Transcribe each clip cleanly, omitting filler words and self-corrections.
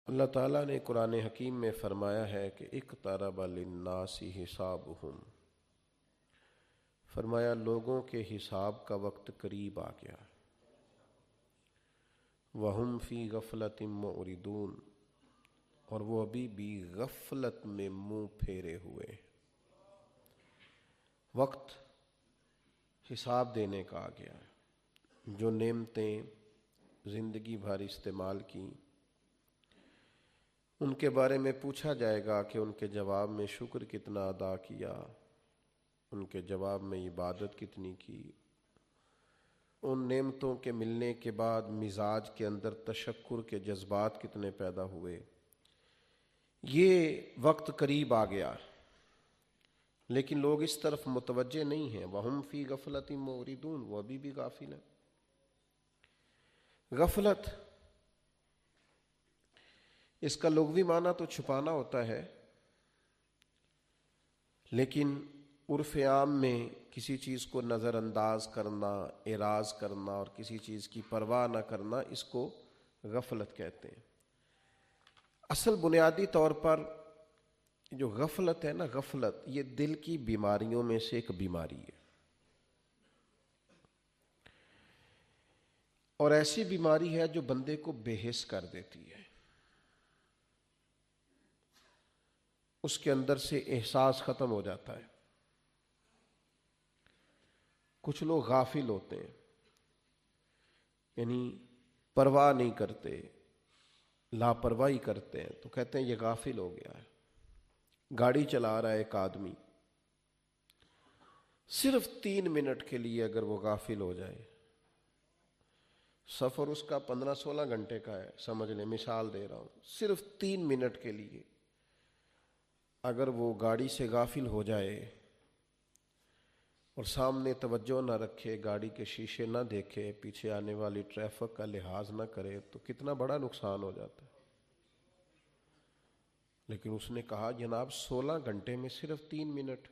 اللہ تعالیٰ نے قرآن حکیم میں فرمایا ہے کہ اقترب للناس حسابہم، فرمایا لوگوں کے حساب کا وقت قریب آ گیا، وہم فی غفلۃ معرضون، اور وہ ابھی بھی غفلت میں منہ پھیرے ہوئے۔ وقت حساب دینے کا آ گیا ہے۔ جو نعمتیں زندگی بھر استعمال کی، ان کے بارے میں پوچھا جائے گا کہ ان کے جواب میں شکر کتنا ادا کیا، ان کے جواب میں عبادت کتنی کی، ان نعمتوں کے ملنے کے بعد مزاج کے اندر تشکر کے جذبات کتنے پیدا ہوئے۔ یہ وقت قریب آ گیا، لیکن لوگ اس طرف متوجہ نہیں ہیں۔ وَهُمْ فِي غَفْلَةٍ مُعْرِضُونَ، وہ ابھی بھی غافل ہیں۔ غفلت، اس کا لغوی معنی تو چھپانا ہوتا ہے، لیکن عرف عام میں کسی چیز کو نظر انداز کرنا، اعراض کرنا اور کسی چیز کی پرواہ نہ کرنا، اس کو غفلت کہتے ہیں۔ اصل بنیادی طور پر جو غفلت ہے نا، غفلت یہ دل کی بیماریوں میں سے ایک بیماری ہے، اور ایسی بیماری ہے جو بندے کو بے حس کر دیتی ہے۔ اس کے اندر سے احساس ختم ہو جاتا ہے۔ کچھ لوگ غافل ہوتے ہیں، یعنی پرواہ نہیں کرتے، لاپرواہی کرتے ہیں، تو کہتے ہیں یہ غافل ہو گیا ہے۔ گاڑی چلا رہا ہے ایک آدمی، صرف 3 منٹ کے لیے اگر وہ غافل ہو جائے، سفر اس کا 15-16 گھنٹے کا ہے، سمجھ لیں، مثال دے رہا ہوں، صرف 3 منٹ کے لیے اگر وہ گاڑی سے غافل ہو جائے اور سامنے توجہ نہ رکھے، گاڑی کے شیشے نہ دیکھے، پیچھے آنے والی ٹریفک کا لحاظ نہ کرے، تو کتنا بڑا نقصان ہو جاتا ہے۔ لیکن اس نے کہا جناب 16 گھنٹے میں صرف 3 منٹ،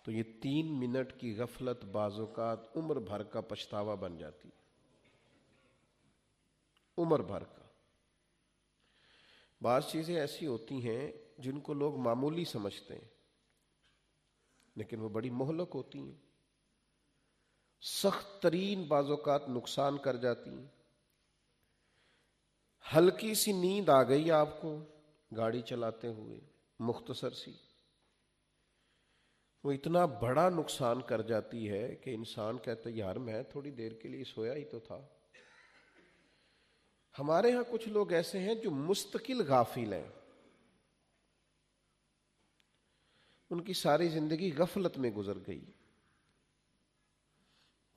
تو یہ 3 منٹ کی غفلت بعض اوقات عمر بھر کا پچھتاوا بن جاتی ہے، عمر بھر کا۔ بعض چیزیں ایسی ہوتی ہیں جن کو لوگ معمولی سمجھتے ہیں، لیکن وہ بڑی مہلک ہوتی ہیں، سخت ترین بعض اوقات نقصان کر جاتی ہیں۔ ہلکی سی نیند آ گئی آپ کو گاڑی چلاتے ہوئے، مختصر سی، وہ اتنا بڑا نقصان کر جاتی ہے کہ انسان کہتا ہے یار میں تھوڑی دیر کے لیے سویا ہی تو تھا۔ ہمارے ہاں کچھ لوگ ایسے ہیں جو مستقل غافل ہیں، ان کی ساری زندگی غفلت میں گزر گئی،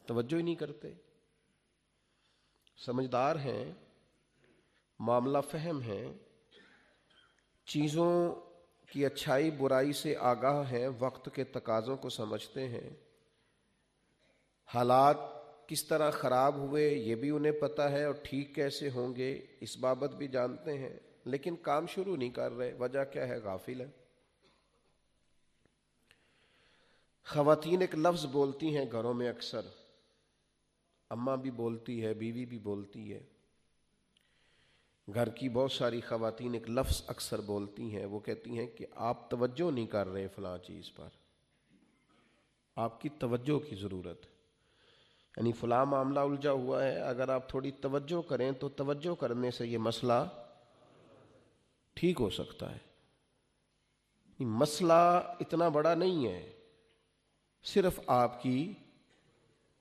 توجہ ہی نہیں کرتے، سمجھدار ہیں، معاملہ فہم ہیں، چیزوں کی اچھائی برائی سے آگاہ ہیں، وقت کے تقاضوں کو سمجھتے ہیں، حالات کس طرح خراب ہوئے یہ بھی انہیں پتہ ہے، اور ٹھیک کیسے ہوں گے اس بابت بھی جانتے ہیں، لیکن کام شروع نہیں کر رہے۔ وجہ کیا ہے؟ غافل ہے۔ خواتین ایک لفظ بولتی ہیں گھروں میں، اکثر اماں بھی بولتی ہے، بیوی بھی بولتی ہے، گھر کی بہت ساری خواتین ایک لفظ اکثر بولتی ہیں، وہ کہتی ہیں کہ آپ توجہ نہیں کر رہے فلاں چیز پر، آپ کی توجہ کی ضرورت ہے، یعنی فلاں معاملہ الجھا ہوا ہے، اگر آپ تھوڑی توجہ کریں تو توجہ کرنے سے یہ مسئلہ ٹھیک ہو سکتا ہے۔ یہ مسئلہ اتنا بڑا نہیں ہے، صرف آپ کی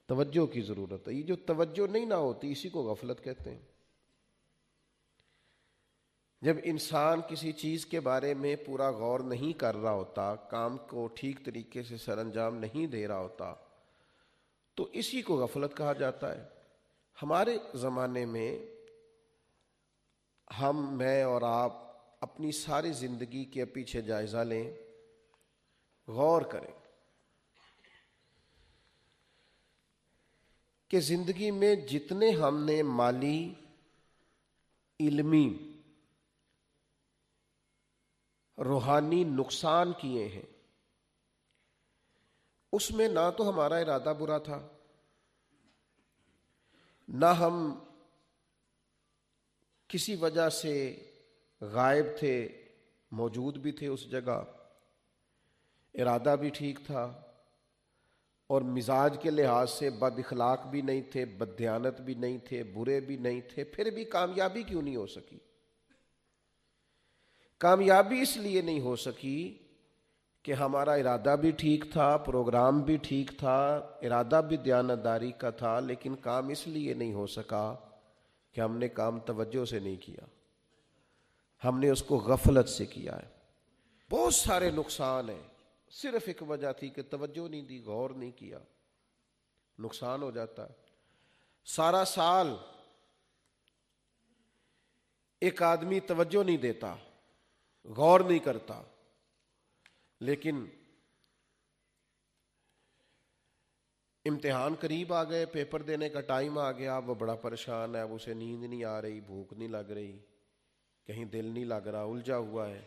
توجہ کی ضرورت ہے۔ یہ جو توجہ نہیں نہ ہوتی، اسی کو غفلت کہتے ہیں۔ جب انسان کسی چیز کے بارے میں پورا غور نہیں کر رہا ہوتا، کام کو ٹھیک طریقے سے سر انجام نہیں دے رہا ہوتا، تو اسی کو غفلت کہا جاتا ہے۔ ہمارے زمانے میں میں اور آپ اپنی ساری زندگی کے پیچھے جائزہ لیں، غور کریں کہ زندگی میں جتنے ہم نے مالی، علمی، روحانی نقصان کیے ہیں، اس میں نہ تو ہمارا ارادہ برا تھا، نہ ہم کسی وجہ سے غائب تھے، موجود بھی تھے اس جگہ، ارادہ بھی ٹھیک تھا، اور مزاج کے لحاظ سے بد اخلاق بھی نہیں تھے، بد دیانت بھی نہیں تھے، برے بھی نہیں تھے، پھر بھی کامیابی کیوں نہیں ہو سکی؟ کامیابی اس لیے نہیں ہو سکی کہ ہمارا ارادہ بھی ٹھیک تھا، پروگرام بھی ٹھیک تھا، ارادہ بھی دیانتداری کا تھا، لیکن کام اس لیے نہیں ہو سکا کہ ہم نے کام توجہ سے نہیں کیا، ہم نے اس کو غفلت سے کیا ہے۔ بہت سارے نقصان ہیں، صرف ایک وجہ تھی کہ توجہ نہیں دی، غور نہیں کیا، نقصان ہو جاتا ہے۔ سارا سال ایک آدمی توجہ نہیں دیتا، غور نہیں کرتا، لیکن امتحان قریب آ گئے، پیپر دینے کا ٹائم آ گیا، وہ بڑا پریشان ہے، اب اسے نیند نہیں آ رہی، بھوک نہیں لگ رہی، کہیں دل نہیں لگ رہا، الجھا ہوا ہے۔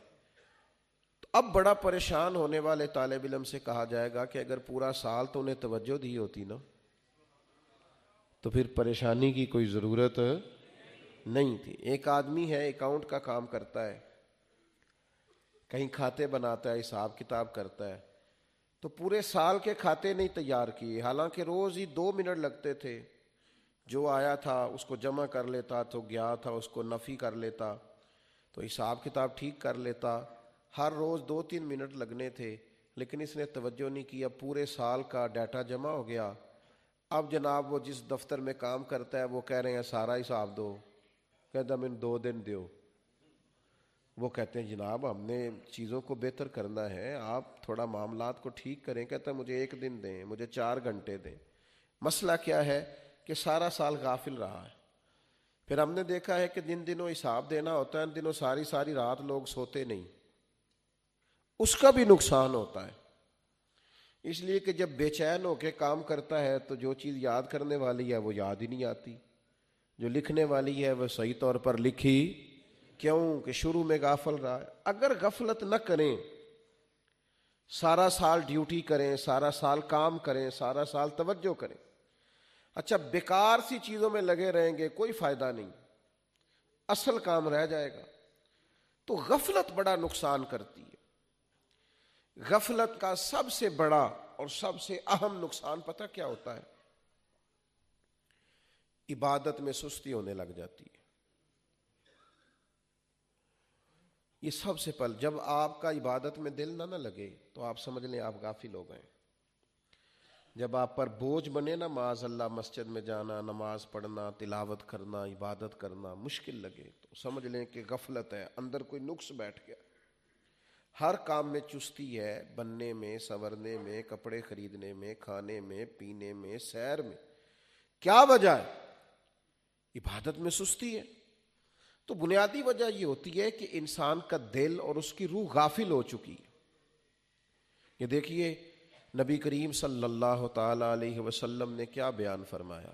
تو اب بڑا پریشان ہونے والے طالب علم سے کہا جائے گا کہ اگر پورا سال تو انہیں توجہ دی ہوتی نا، تو پھر پریشانی کی کوئی ضرورت نہیں تھی۔ ایک آدمی ہے، اکاؤنٹ کا کام کرتا ہے، کہیں کھاتے بناتا ہے، حساب کتاب کرتا ہے، تو پورے سال کے کھاتے نہیں تیار کیے، حالانکہ روز ہی 2 منٹ لگتے تھے، جو آیا تھا اس کو جمع کر لیتا، تو گیا تھا اس کو نفی کر لیتا، تو حساب کتاب ٹھیک کر لیتا، ہر روز 2-3 منٹ لگنے تھے، لیکن اس نے توجہ نہیں کیا، پورے سال کا ڈیٹا جمع ہو گیا۔ اب جناب وہ جس دفتر میں کام کرتا ہے وہ کہہ رہے ہیں سارا حساب دو، کہتا میں 2 دن دیو۔ وہ کہتے ہیں جناب ہم نے چیزوں کو بہتر کرنا ہے، آپ تھوڑا معاملات کو ٹھیک کریں۔ کہتا ہے مجھے 1 دن دیں، مجھے 4 گھنٹے دیں۔ مسئلہ کیا ہے کہ سارا سال غافل رہا ہے۔ پھر ہم نے دیکھا ہے کہ جن دنوں حساب دینا ہوتا ہے ان دنوں ساری ساری رات لوگ سوتے نہیں، اس کا بھی نقصان ہوتا ہے، اس لیے کہ جب بے چین ہو کے کام کرتا ہے تو جو چیز یاد کرنے والی ہے وہ یاد ہی نہیں آتی، جو لکھنے والی ہے وہ صحیح طور پر لکھی کیوں کہ شروع میں غافل رہا ہے۔ اگر غفلت نہ کریں، سارا سال ڈیوٹی کریں، سارا سال کام کریں، سارا سال توجہ کریں، اچھا بیکار سی چیزوں میں لگے رہیں گے، کوئی فائدہ نہیں، اصل کام رہ جائے گا۔ تو غفلت بڑا نقصان کرتی ہے۔ غفلت کا سب سے بڑا اور سب سے اہم نقصان پتہ کیا ہوتا ہے؟ عبادت میں سستی ہونے لگ جاتی ہے۔ یہ سب سے پہلے جب آپ کا عبادت میں دل نہ لگے تو آپ سمجھ لیں آپ غافل ہو گئے۔ جب آپ پر بوجھ بنے نا معاذ اللہ مسجد میں جانا، نماز پڑھنا، تلاوت کرنا، عبادت کرنا مشکل لگے تو سمجھ لیں کہ غفلت ہے، اندر کوئی نقص بیٹھ گیا۔ ہر کام میں چستی ہے، بننے میں، سنورنے میں، کپڑے خریدنے میں، کھانے میں، پینے میں، سیر میں۔ کیا وجہ ہے؟ عبادت میں سستی ہے۔ تو بنیادی وجہ یہ ہوتی ہے کہ انسان کا دل اور اس کی روح غافل ہو چکی ہے۔ یہ دیکھیے نبی کریم صلی اللہ تعالی علیہ وسلم نے کیا بیان فرمایا۔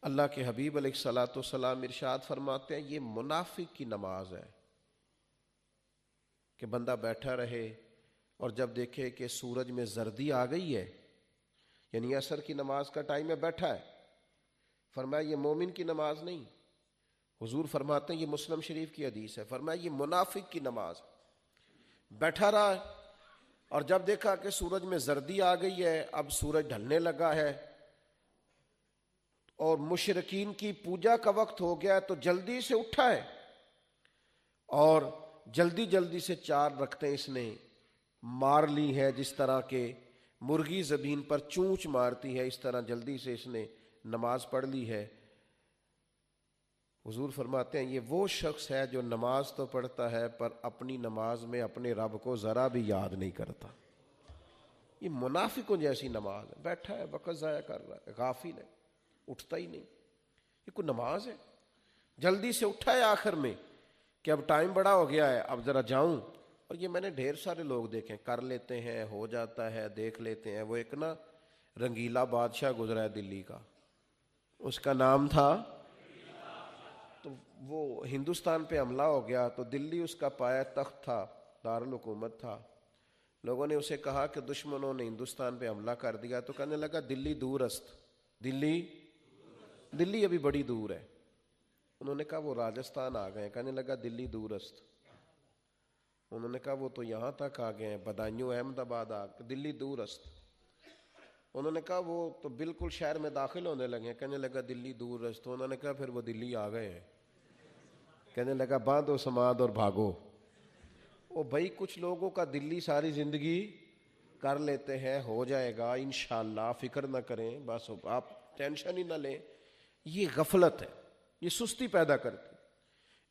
اللہ کے حبیب علیہ الصلوۃ والسلام ارشاد فرماتے ہیں یہ منافق کی نماز ہے کہ بندہ بیٹھا رہے اور جب دیکھے کہ سورج میں زردی آ گئی ہے، یعنی عصر کی نماز کا ٹائم ہے، بیٹھا ہے، فرمایا یہ مومن کی نماز نہیں۔ حضور فرماتے ہیں یہ مسلم شریف کی حدیث ہے، فرمایا یہ منافق کی نماز۔ بیٹھا رہا ہے اور جب دیکھا کہ سورج میں زردی آ گئی ہے، اب سورج ڈھلنے لگا ہے اور مشرکین کی پوجا کا وقت ہو گیا ہے، تو جلدی سے اٹھا ہے اور جلدی جلدی سے 4 رکعتیں اس نے مار لی ہے، جس طرح کہ مرغی زمین پر چونچ مارتی ہے، اس طرح جلدی سے اس نے نماز پڑھ لی ہے۔ حضور فرماتے ہیں یہ وہ شخص ہے جو نماز تو پڑھتا ہے پر اپنی نماز میں اپنے رب کو ذرا بھی یاد نہیں کرتا۔ یہ منافقوں جیسی نماز ہے، بیٹھا ہے، وقت ضائع کر رہا ہے، غافل ہے، اٹھتا ہی نہیں۔ یہ کوئی نماز ہے؟ جلدی سے اٹھا ہے آخر میں کہ اب ٹائم بڑا ہو گیا ہے، اب ذرا جاؤں۔ اور یہ میں نے ڈھیر سارے لوگ دیکھے، کر لیتے ہیں، ہو جاتا ہے، دیکھ لیتے ہیں۔ وہ ایک نا رنگیلا بادشاہ گزرا ہے دلی کا، اس کا نام تھا، تو وہ ہندوستان پہ حملہ ہو گیا تو دلی اس کا پایا تخت تھا، دارالحکومت تھا۔ لوگوں نے اسے کہا کہ دشمنوں نے ہندوستان پہ حملہ کر دیا، تو کہنے لگا دلی دور است، دلی ابھی بڑی دور ہے۔ انہوں نے کہا وہ راجستھان آ گئے. کہنے لگا دلی دور است. انہوں نے کہا وہ تو یہاں تک آ گئے ہیں، بدایوں احمد آباد آ گئے، دلی دور است. انہوں نے کہا وہ تو بالکل شہر میں داخل ہونے لگے ہیں. کہنے لگا دلی دور است. انہوں نے کہا پھر وہ دلی آ گئے ہیں. کہنے لگا باندھو سماد اور بھاگو. او بھائی کچھ لوگوں کا دلی ساری زندگی کر لیتے ہیں، ہو جائے گا انشاءاللہ، فکر نہ کریں، بس آپ ٹینشن ہی نہ لیں. یہ غفلت ہے، یہ سستی پیدا کرتی.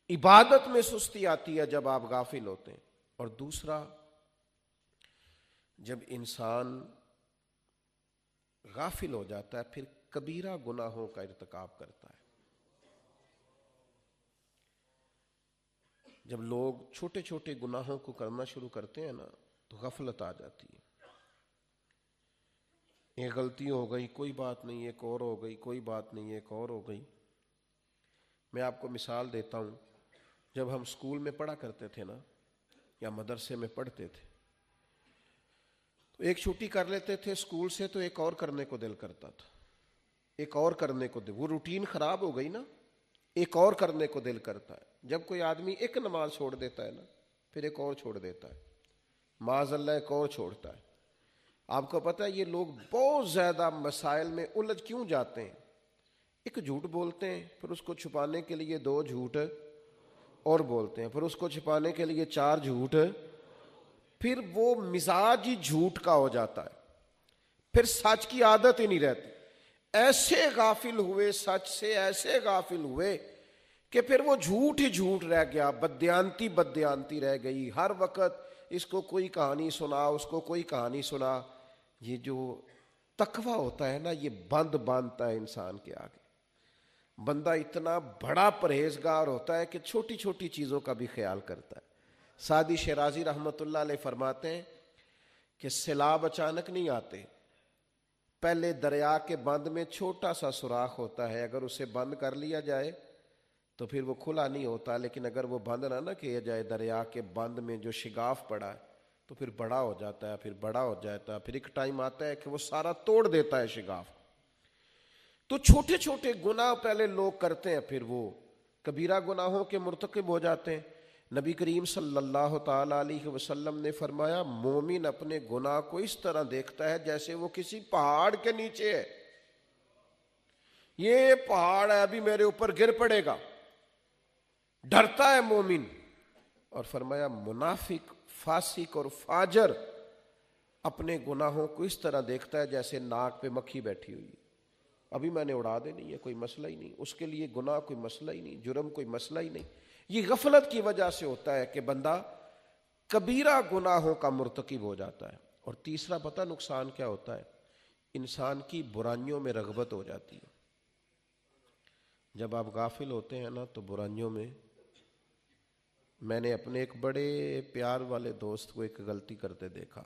عبادت میں سستی آتی ہے جب آپ غافل ہوتے ہیں. اور دوسرا، جب انسان غافل ہو جاتا ہے پھر کبیرہ گناہوں کا ارتکاب کرتا ہے. جب لوگ چھوٹے چھوٹے گناہوں کو کرنا شروع کرتے ہیں نا تو غفلت آ جاتی ہے. ایک غلطی ہو گئی کوئی بات نہیں، ایک اور ہو گئی کوئی بات نہیں، ایک اور ہو گئی. میں آپ کو مثال دیتا ہوں. جب ہم اسکول میں پڑھا کرتے تھے نا یا مدرسے میں پڑھتے تھے تو ایک چھٹی کر لیتے تھے اسکول سے تو ایک اور کرنے کو دل کرتا تھا، ایک اور کرنے کو دل، وہ روٹین خراب ہو گئی نا، ایک اور کرنے کو دل کرتا ہے. جب کوئی آدمی ایک نماز چھوڑ دیتا ہے نا پھر ایک اور چھوڑ دیتا ہے، معاذ اللہ ایک اور چھوڑتا ہے. آپ کو پتہ ہے یہ لوگ بہت زیادہ مسائل میں الجھ کیوں جاتے ہیں؟ ایک جھوٹ بولتے ہیں، پھر اس کو چھپانے کے لیے 2 جھوٹ اور بولتے ہیں، پھر اس کو چھپانے کے لیے 4 جھوٹ، پھر وہ مزاج ہی جھوٹ کا ہو جاتا ہے، پھر سچ کی عادت ہی نہیں رہتی. ایسے غافل ہوئے سچ سے، ایسے غافل ہوئے کہ پھر وہ جھوٹ ہی جھوٹ رہ گیا، بددیانتی رہ گئی. ہر وقت اس کو کوئی کہانی سنا، اس کو کوئی کہانی سنا. یہ جو تقویٰ ہوتا ہے نا یہ باندھتا ہے انسان کے آگے. بندہ اتنا بڑا پرہیزگار ہوتا ہے کہ چھوٹی چھوٹی چیزوں کا بھی خیال کرتا ہے. سعدی شیرازی رحمۃ اللہ علیہ فرماتے ہیں کہ سیلاب اچانک نہیں آتے، پہلے دریا کے بند میں چھوٹا سا سوراخ ہوتا ہے، اگر اسے بند کر لیا جائے تو پھر وہ کھلا نہیں ہوتا، لیکن اگر وہ بند نہ کیا جائے دریا کے بند میں جو شگاف پڑا ہے تو پھر بڑا ہو جاتا ہے، پھر بڑا ہو جاتا ہے، پھر ایک ٹائم آتا ہے کہ وہ سارا توڑ دیتا ہے شگاف. تو چھوٹے چھوٹے گناہ پہلے لوگ کرتے ہیں پھر وہ کبیرہ گناہوں کے مرتکب ہو جاتے ہیں. نبی کریم صلی اللہ تعالی علیہ وسلم نے فرمایا مومن اپنے گناہ کو اس طرح دیکھتا ہے جیسے وہ کسی پہاڑ کے نیچے ہے. یہ پہاڑ ہے ابھی میرے اوپر گر پڑے گا، ڈرتا ہے مومن. اور فرمایا منافق، فاسق اور فاجر اپنے گناہوں کو اس طرح دیکھتا ہے جیسے ناک پہ مکھی بیٹھی ہوئی، ابھی میں نے اڑا دینی ہے، کوئی مسئلہ ہی نہیں، اس کے لیے گناہ کوئی مسئلہ ہی نہیں، جرم کوئی مسئلہ ہی نہیں. یہ غفلت کی وجہ سے ہوتا ہے کہ بندہ کبیرہ گناہوں کا مرتکب ہو جاتا ہے. اور تیسرا پتہ نقصان کیا ہوتا ہے؟ انسان کی برائیوں میں رغبت ہو جاتی ہے. جب آپ غافل ہوتے ہیں نا تو برائیوں میں نے اپنے ایک بڑے پیار والے دوست کو ایک غلطی کرتے دیکھا،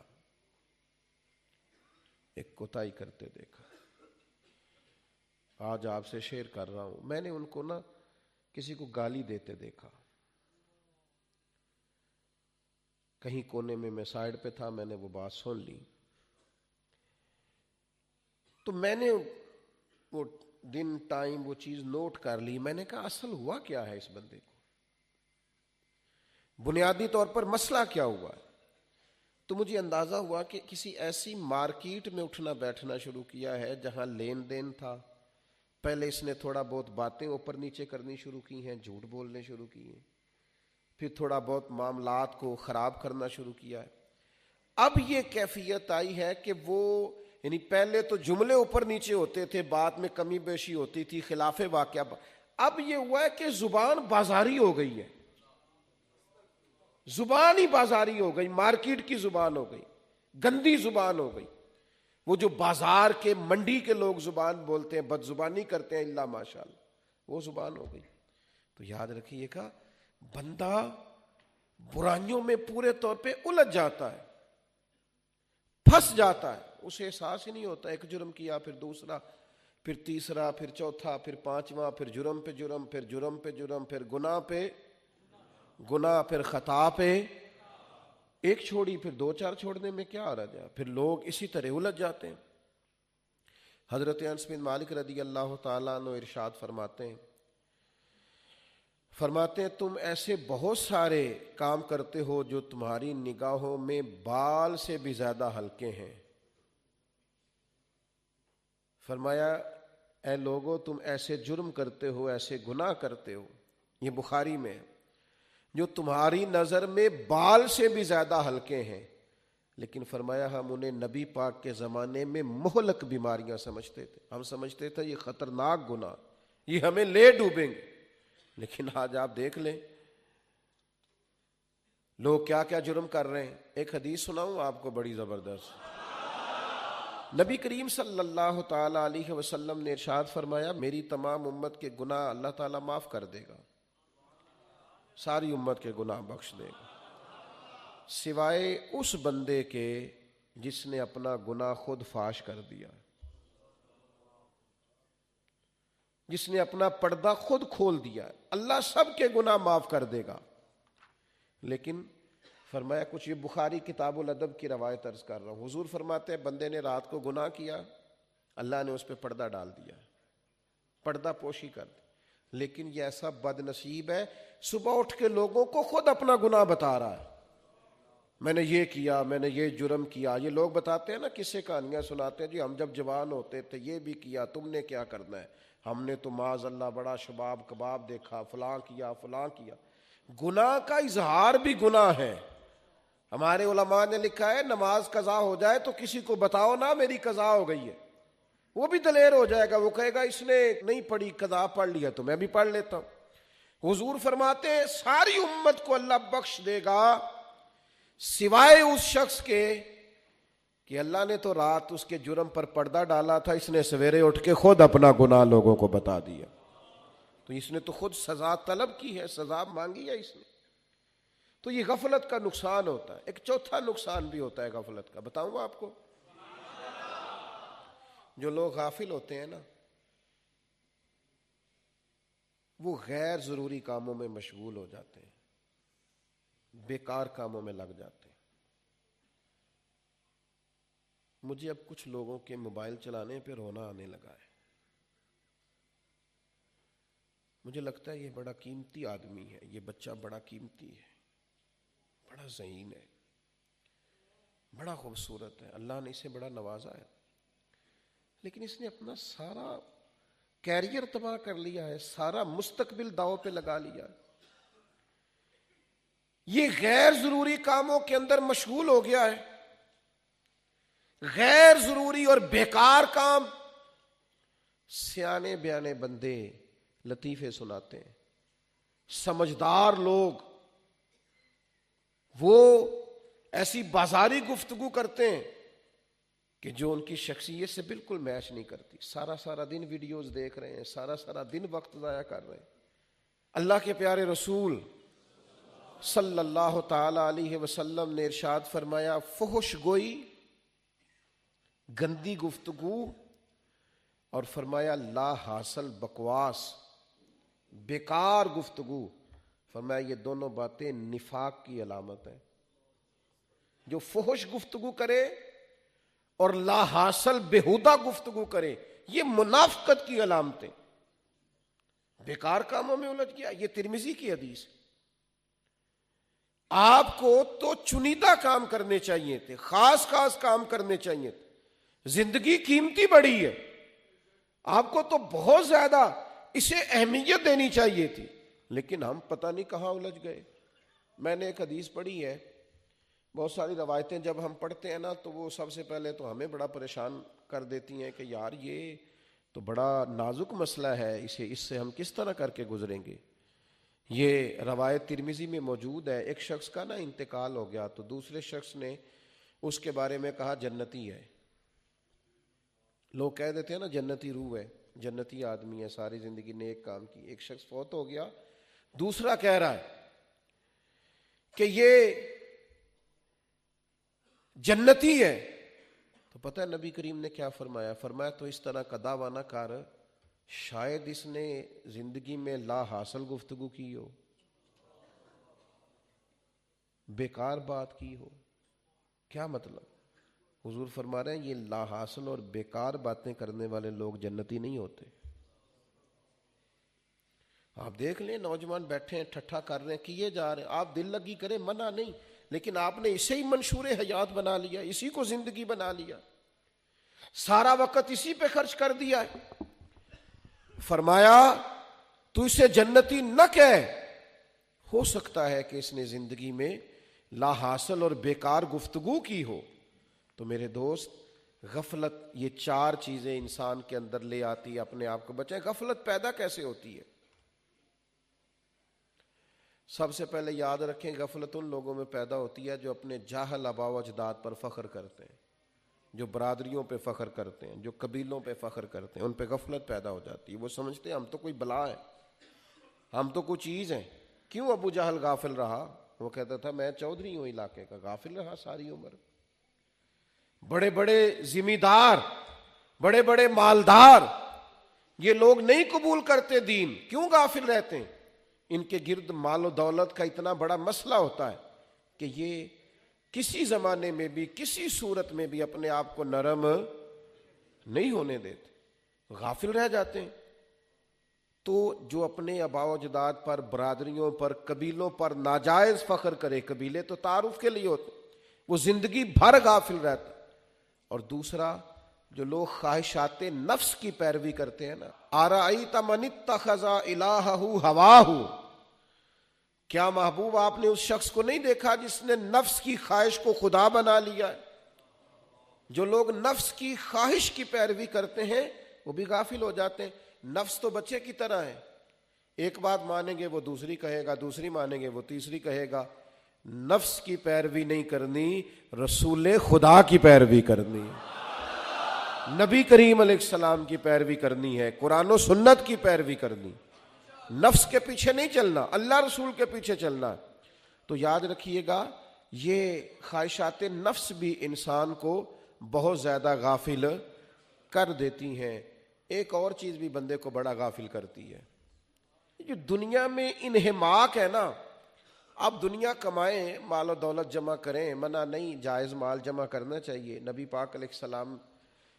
ایک کوتاہی کرتے دیکھا. آج آپ سے شیئر کر رہا ہوں. میں نے ان کو نا کسی کو گالی دیتے دیکھا، کہیں کونے میں سائیڈ پہ تھا، میں نے وہ بات سن لی. تو میں نے وہ دن ٹائم وہ چیز نوٹ کر لی. میں نے کہا اصل ہوا کیا ہے اس بندے کو، بنیادی طور پر مسئلہ کیا ہوا ہے. تو مجھے اندازہ ہوا کہ کسی ایسی مارکیٹ میں اٹھنا بیٹھنا شروع کیا ہے جہاں لین دین تھا. پہلے اس نے تھوڑا بہت باتیں اوپر نیچے کرنی شروع کی ہیں، جھوٹ بولنے شروع کی ہیں، پھر تھوڑا بہت معاملات کو خراب کرنا شروع کیا ہے. اب یہ کیفیت آئی ہے کہ وہ یعنی پہلے تو جملے اوپر نیچے ہوتے تھے، بات میں کمی بیشی ہوتی تھی، خلاف واقعہ. اب یہ ہوا ہے کہ زبان بازاری ہو گئی ہے، زبان ہی بازاری ہو گئی، مارکیٹ کی زبان ہو گئی، گندی زبان ہو گئی. وہ جو بازار کے منڈی کے لوگ زبان بولتے ہیں، بد زبانی کرتے ہیں، اللہ ماشاءاللہ، وہ زبان ہو گئی. تو یاد رکھیے گا بندہ برائیوں میں پورے طور پہ الجھ جاتا ہے، پھنس جاتا ہے، اسے احساس ہی نہیں ہوتا. ایک جرم کیا، پھر دوسرا، پھر تیسرا، پھر چوتھا، پھر پانچواں، پھر جرم پہ جرم، پھر جرم پہ جرم، پھر گناہ پہ گناہ، پھر خطا پہ ایک چھوڑی، پھر 2 4 چھوڑنے میں کیا آ رہا ہے. پھر لوگ اسی طرح الجھ جاتے ہیں. حضرت انس بن مالک رضی اللہ تعالیٰ عنہ ارشاد فرماتے ہیں فرماتے ہیں تم ایسے بہت سارے کام کرتے ہو جو تمہاری نگاہوں میں بال سے بھی زیادہ ہلکے ہیں۔ فرمایا اے لوگو تم ایسے جرم کرتے ہو، ایسے گناہ کرتے ہو، یہ بخاری میں ہے، جو تمہاری نظر میں بال سے بھی زیادہ ہلکے ہیں، لیکن فرمایا ہم انہیں نبی پاک کے زمانے میں مہلک بیماریاں سمجھتے تھے، ہم سمجھتے تھے یہ خطرناک گناہ، یہ ہمیں لے ڈوبیں گے۔ لیکن آج آپ دیکھ لیں لوگ کیا کیا جرم کر رہے ہیں۔ ایک حدیث سناؤں آپ کو بڑی زبردست۔ نبی کریم صلی اللہ تعالی علیہ وسلم نے ارشاد فرمایا میری تمام امت کے گناہ اللہ تعالیٰ معاف کر دے گا، ساری امت کے گناہ بخش دے گا، سوائے اس بندے کے جس نے اپنا گناہ خود فاش کر دیا، جس نے اپنا پردہ خود کھول دیا۔ اللہ سب کے گناہ معاف کر دے گا، لیکن فرمایا کچھ، یہ بخاری کتاب الادب کی روایت عرض کر رہا ہوں، حضور فرماتے ہیں بندے نے رات کو گناہ کیا، اللہ نے اس پہ پردہ ڈال دیا، پردہ پوشی کر دی، لیکن یہ ایسا بد نصیب ہے صبح اٹھ کے لوگوں کو خود اپنا گناہ بتا رہا ہے، میں نے یہ کیا، میں نے یہ جرم کیا۔ یہ لوگ بتاتے ہیں نا، قصے کہانیاں سناتے ہیں، جی ہم جب جوان ہوتے تھے یہ بھی کیا، تم نے کیا کرنا ہے، ہم نے تو معاذ اللہ بڑا شباب کباب دیکھا، فلاں کیا فلاں کیا۔ گناہ کا اظہار بھی گناہ ہے۔ ہمارے علماء نے لکھا ہے نماز قضا ہو جائے تو کسی کو بتاؤ نا میری قضا ہو گئی ہے، وہ بھی دلیر ہو جائے گا، وہ کہے گا اس نے نہیں پڑھی، قضا پڑھ لیا تو میں بھی پڑھ لیتا ہوں۔ حضور فرماتے ہیں ساری امت کو اللہ بخش دے گا سوائے اس شخص کے کہ اللہ نے تو رات اس کے جرم پر پردہ ڈالا تھا، اس نے سویرے اٹھ کے خود اپنا گناہ لوگوں کو بتا دیا، تو اس نے تو خود سزا طلب کی ہے، سزا مانگی ہے اس نے۔ تو یہ غفلت کا نقصان ہوتا ہے۔ ایک چوتھا نقصان بھی ہوتا ہے غفلت کا، بتاؤں آپ کو۔ جو لوگ غافل ہوتے ہیں نا، وہ غیر ضروری کاموں میں مشغول ہو جاتے ہیں، بیکار کاموں میں لگ جاتے ہیں۔ مجھے اب کچھ لوگوں کے موبائل چلانے پہ رونا آنے لگا ہے۔ مجھے لگتا ہے یہ بڑا قیمتی آدمی ہے، یہ بچہ بڑا قیمتی ہے، بڑا ذہین ہے، بڑا خوبصورت ہے، اللہ نے اسے بڑا نوازا ہے، لیکن اس نے اپنا سارا کیریئر تباہ کر لیا ہے، سارا مستقبل داؤ پہ لگا لیا ہے، یہ غیر ضروری کاموں کے اندر مشغول ہو گیا ہے۔ غیر ضروری اور بیکار کام، سیانے بیانے بندے لطیفے سناتے ہیں، سمجھدار لوگ وہ ایسی بازاری گفتگو کرتے ہیں کہ جو ان کی شخصیت سے بالکل میچ نہیں کرتی، سارا دن ویڈیوز دیکھ رہے ہیں، سارا دن وقت ضائع کر رہے ہیں۔ اللہ کے پیارے رسول صلی اللہ تعالی علیہ وسلم نے ارشاد فرمایا فحش گوئی، گندی گفتگو، اور فرمایا لا حاصل بکواس، بیکار گفتگو، فرمایا یہ دونوں باتیں نفاق کی علامت ہے۔ جو فحش گفتگو کرے اور لا حاصل بےہودہ گفتگو کرے، یہ منافقت کی علامتیں، بیکار کاموں میں الجھ گیا۔ یہ ترمذی کی حدیث ہے۔ آپ کو تو چنیدہ کام کرنے چاہیے تھے، خاص کام کرنے چاہیے تھے، زندگی قیمتی بڑی ہے، آپ کو تو بہت زیادہ اسے اہمیت دینی چاہیے تھی، لیکن ہم پتہ نہیں کہاں الجھ گئے۔ میں نے ایک حدیث پڑھی ہے، بہت ساری روایتیں جب ہم پڑھتے ہیں نا تو وہ سب سے پہلے تو ہمیں بڑا پریشان کر دیتی ہیں کہ یار یہ تو بڑا نازک مسئلہ ہے، اس سے ہم کس طرح کر کے گزریں گے۔ یہ روایت ترمذی میں موجود ہے، ایک شخص کا نا انتقال ہو گیا تو دوسرے شخص نے اس کے بارے میں کہا جنتی ہے۔ لوگ کہہ دیتے ہیں نا جنتی روح ہے، جنتی آدمی ہے، ساری زندگی نیک کام کی۔ ایک شخص فوت ہو گیا، دوسرا کہہ رہا ہے کہ یہ جنتی ہے، تو پتہ ہے نبی کریم نے کیا فرمایا؟ فرمایا تو اس طرح کا دعویٰ نہ کر، شاید اس نے زندگی میں لا حاصل گفتگو کی ہو، بیکار بات کی ہو۔ کیا مطلب؟ حضور فرما رہے ہیں یہ لا حاصل اور بیکار باتیں کرنے والے لوگ جنتی نہیں ہوتے۔ آپ دیکھ لیں نوجوان بیٹھے ہیں ٹھٹھا کر رہے ہیں کیے جا رہے ہیں, آپ دل لگی کریں منع نہیں, لیکن آپ نے اسے ہی منشور حیات بنا لیا, اسی کو زندگی بنا لیا, سارا وقت اسی پہ خرچ کر دیا ہے. فرمایا تو اسے جنتی نہ کہہ, ہو سکتا ہے کہ اس نے زندگی میں لا حاصل اور بیکار گفتگو کی ہو. تو میرے دوست غفلت یہ 4 چیزیں انسان کے اندر لے آتی ہے, اپنے آپ کو بچائیں. غفلت پیدا کیسے ہوتی ہے؟ سب سے پہلے یاد رکھیں غفلت ان لوگوں میں پیدا ہوتی ہے جو اپنے جاہل آباء و اجداد پر فخر کرتے ہیں, جو برادریوں پہ فخر کرتے ہیں, جو قبیلوں پہ فخر کرتے ہیں, ان پہ غفلت پیدا ہو جاتی ہے. وہ سمجھتے ہیں ہم تو کوئی بلا ہے, ہم تو کوئی چیز ہیں. کیوں ابو جہل غافل رہا؟ وہ کہتا تھا میں چودھری ہوں علاقے کا, غافل رہا ساری عمر. بڑے بڑے ذمہ دار, بڑے بڑے مالدار, یہ لوگ نہیں قبول کرتے دین, کیوں غافل رہتے ہیں؟ ان کے گرد مال و دولت کا اتنا بڑا مسئلہ ہوتا ہے کہ یہ کسی زمانے میں بھی کسی صورت میں بھی اپنے آپ کو نرم نہیں ہونے دیتے, غافل رہ جاتے ہیں. تو جو اپنے آباء و اجداد پر, برادریوں پر, قبیلوں پر ناجائز فخر کرے, قبیلے تو تعارف کے لیے ہوتے, وہ زندگی بھر غافل رہتا. اور دوسرا جو لوگ خواہشات نفس کی پیروی کرتے ہیں نا, آرائیت من اتخذ الہہ ہواہ, کیا محبوب آپ نے اس شخص کو نہیں دیکھا جس نے نفس کی خواہش کو خدا بنا لیا ہے؟ جو لوگ نفس کی خواہش کی پیروی کرتے ہیں وہ بھی غافل ہو جاتے ہیں. نفس تو بچے کی طرح ہے, ایک بات مانیں گے وہ دوسری کہے گا, دوسری مانیں گے وہ تیسری کہے گا. نفس کی پیروی نہیں کرنی, رسول خدا کی پیروی کرنی ہے, نبی کریم علیہ السلام کی پیروی کرنی ہے, قرآن و سنت کی پیروی کرنی, نفس کے پیچھے نہیں چلنا, اللہ رسول کے پیچھے چلنا. تو یاد رکھیے گا یہ خواہشات نفس بھی انسان کو بہت زیادہ غافل کر دیتی ہیں. ایک اور چیز بھی بندے کو بڑا غافل کرتی ہے, جو دنیا میں انہماک ہے نا. اب دنیا کمائیں, مال و دولت جمع کریں, منع نہیں, جائز مال جمع کرنا چاہیے. نبی پاک علیہ السلام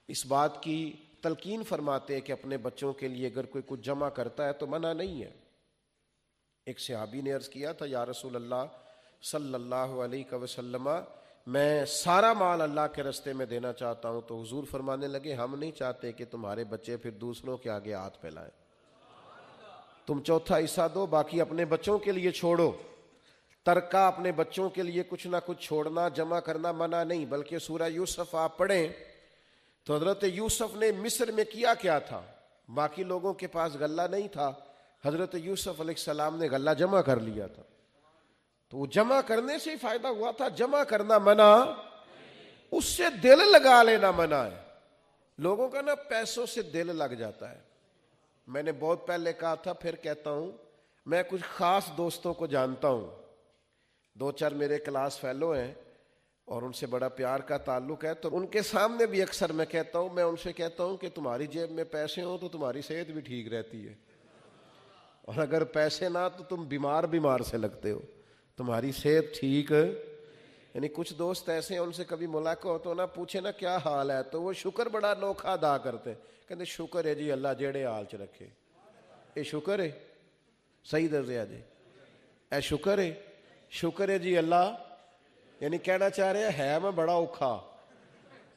اس بات کی تلقین فرماتے ہیں کہ اپنے بچوں کے لیے اگر کوئی کچھ جمع کرتا ہے تو منع نہیں ہے. ایک صحابی نے عرض کیا تھا یا رسول اللہ صلی اللہ علیہ وسلم, میں سارا مال اللہ کے رستے میں دینا چاہتا ہوں. تو حضور فرمانے لگے ہم نہیں چاہتے کہ تمہارے بچے پھر دوسروں کے آگے ہاتھ پھیلائیں, تم چوتھا حصہ دو, باقی اپنے بچوں کے لیے چھوڑو. ترکہ اپنے بچوں کے لیے کچھ نہ کچھ چھوڑنا, جمع کرنا منع نہیں. بلکہ سورہ یوسف آپ پڑھیں تو حضرت یوسف نے مصر میں کیا تھا, باقی لوگوں کے پاس غلہ نہیں تھا, حضرت یوسف علیہ السلام نے غلہ جمع کر لیا تھا. تو وہ جمع کرنے سے ہی فائدہ ہوا تھا, جمع کرنا منع, اس سے دل لگا لینا منع ہے. لوگوں کا نا پیسوں سے دل لگ جاتا ہے. میں نے بہت پہلے کہا تھا, پھر کہتا ہوں, میں کچھ خاص دوستوں کو جانتا ہوں, 2-4 میرے کلاس فیلو ہیں اور ان سے بڑا پیار کا تعلق ہے. تو ان کے سامنے بھی اکثر میں کہتا ہوں, میں ان سے کہتا ہوں کہ تمہاری جیب میں پیسے ہوں تو تمہاری صحت بھی ٹھیک رہتی ہے, اور اگر پیسے نہ تو تم بیمار سے لگتے ہو, تمہاری صحت ٹھیک ہے. یعنی کچھ دوست ایسے ہیں ان سے کبھی ملاقات ہو تو نہ پوچھے نا کیا حال ہے, تو وہ شکر بڑا انوکھا ادا کرتے ہیں, کہتے شکر ہے جی اللہ جیڑے حال چ رکھے, اے شکر ہے, صحیح دسیا جی, اے شکر ہے جی اللہ. یعنی کہنا چاہ رہے ہے میں بڑا اوکھا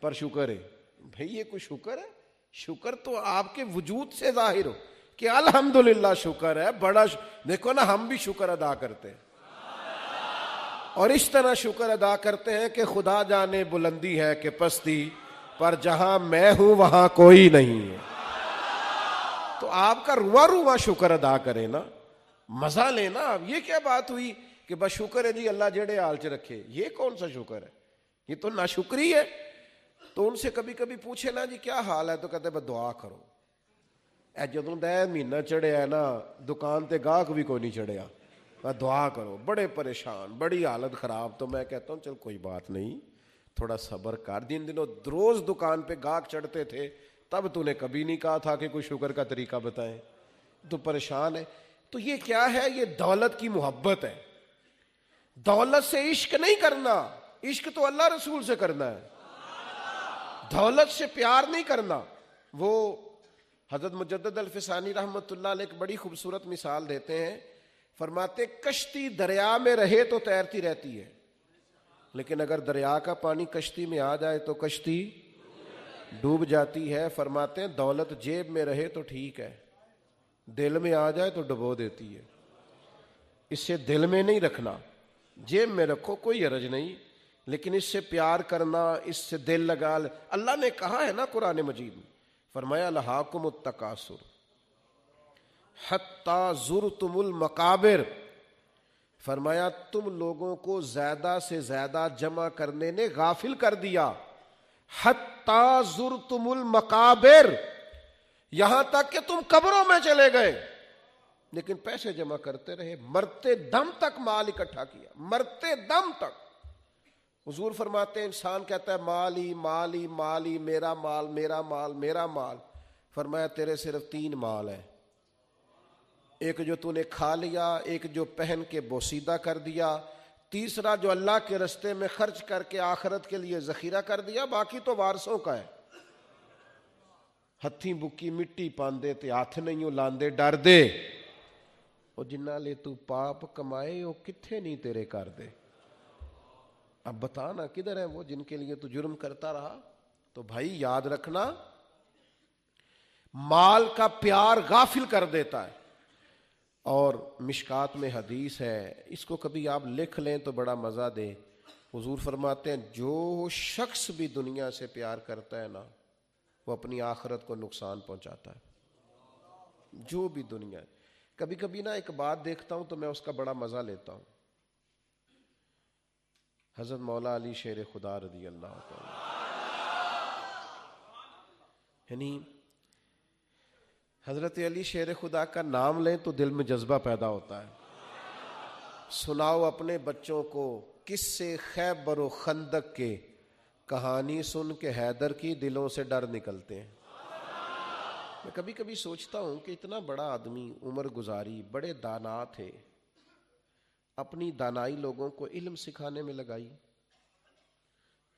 پر شکر ہے. بھئی یہ کوئی شکر ہے؟ شکر تو آپ کے وجود سے ظاہر ہو کہ الحمدللہ شکر ہے, بڑا دیکھو نا ہم بھی شکر ادا کرتے ہیں, اور اس طرح شکر ادا کرتے ہیں کہ خدا جانے بلندی ہے کہ پستی, پر جہاں میں ہوں وہاں کوئی نہیں ہے. تو آپ کا رواں شکر ادا کرے نا, مزہ لینا. یہ کیا بات ہوئی کہ بس شکر ہے جی اللہ جڑے حال چ رکھے, یہ کون سا شکر ہے؟ یہ تو ناشکری ہے. تو ان سے کبھی کبھی پوچھے نا جی کیا حال ہے, تو کہتے بس دعا کرو. اے جدوں دا مہینہ چڑھیا ہے نا, دکان تے گاہک بھی کوئی نہیں چڑھیا, دعا کرو, بڑے پریشان, بڑی حالت خراب. تو میں کہتا ہوں چل کوئی بات نہیں, تھوڑا صبر کر. جن دنوں روز دکان پہ گاہک چڑھتے تھے تب تو نے کبھی نہیں کہا تھا کہ کوئی شکر کا طریقہ بتائیں, تو پریشان ہے. تو یہ کیا ہے؟ یہ دولت کی محبت ہے. دولت سے عشق نہیں کرنا, عشق تو اللہ رسول سے کرنا ہے. دولت سے پیار نہیں کرنا. وہ حضرت مجدد الفسانی رحمۃ اللہ علیہ ایک بڑی خوبصورت مثال دیتے ہیں، فرماتے کشتی دریا میں رہے تو تیرتی رہتی ہے، لیکن اگر دریا کا پانی کشتی میں آ جائے تو کشتی ڈوب جاتی ہے۔ فرماتے ہیں دولت جیب میں رہے تو ٹھیک ہے، دل میں آ جائے تو ڈبو دیتی ہے۔ اسے دل میں نہیں رکھنا، جیب میں رکھو کوئی حرج نہیں، لیکن اس سے پیار کرنا، اس سے دل لگا، اللہ نے کہا ہے نا قرآن مجید میں، فرمایا الہاکم التکاثر حتی زرتم المقابر، فرمایا تم لوگوں کو زیادہ سے زیادہ جمع کرنے نے غافل کر دیا، حتی زرتم المقابر، یہاں تک کہ تم قبروں میں چلے گئے لیکن پیسے جمع کرتے رہے، مرتے دم تک مال اکٹھا کیا، مرتے دم تک۔ حضور فرماتے ہیں انسان کہتا ہے مالی مالی مالی، میرا مال میرا مال میرا مال، فرمایا تیرے صرف 3 مال ہیں، ایک جو تو نے کھا لیا، ایک جو پہن کے بوسیدہ کر دیا، تیسرا جو اللہ کے رستے میں خرچ کر کے آخرت کے لیے ذخیرہ کر دیا، باقی تو وارثوں کا ہے۔ ہتھی بکی مٹی پاندے تے ہاتھ نہیں لاندے ڈر دے، وہ جنہ لے تو پاپ کمائے وہ کتھے نہیں تیرے کر دے۔ اب بتانا کدھر ہیں وہ جن کے لیے تو جرم کرتا رہا؟ تو بھائی یاد رکھنا، مال کا پیار غافل کر دیتا ہے۔ اور مشکات میں حدیث ہے، اس کو کبھی آپ لکھ لیں تو بڑا مزہ دے۔ حضور فرماتے ہیں جو شخص بھی دنیا سے پیار کرتا ہے نا، وہ اپنی آخرت کو نقصان پہنچاتا ہے۔ جو بھی دنیا، کبھی کبھی نا ایک بات دیکھتا ہوں تو میں اس کا بڑا مزہ لیتا ہوں۔ حضرت مولا علی شیر خدا رضی اللہ تعالی، یعنی حضرت علی شیر خدا کا نام لیں تو دل میں جذبہ پیدا ہوتا ہے۔ سناؤ اپنے بچوں کو قصے خیبر و خندق کے، کہانی سن کے حیدر کی دلوں سے ڈر نکلتے ہیں۔ میں کبھی کبھی سوچتا ہوں کہ اتنا بڑا آدمی عمر گزاری، بڑے دانا تھے، اپنی دانائی لوگوں کو علم سکھانے میں لگائی،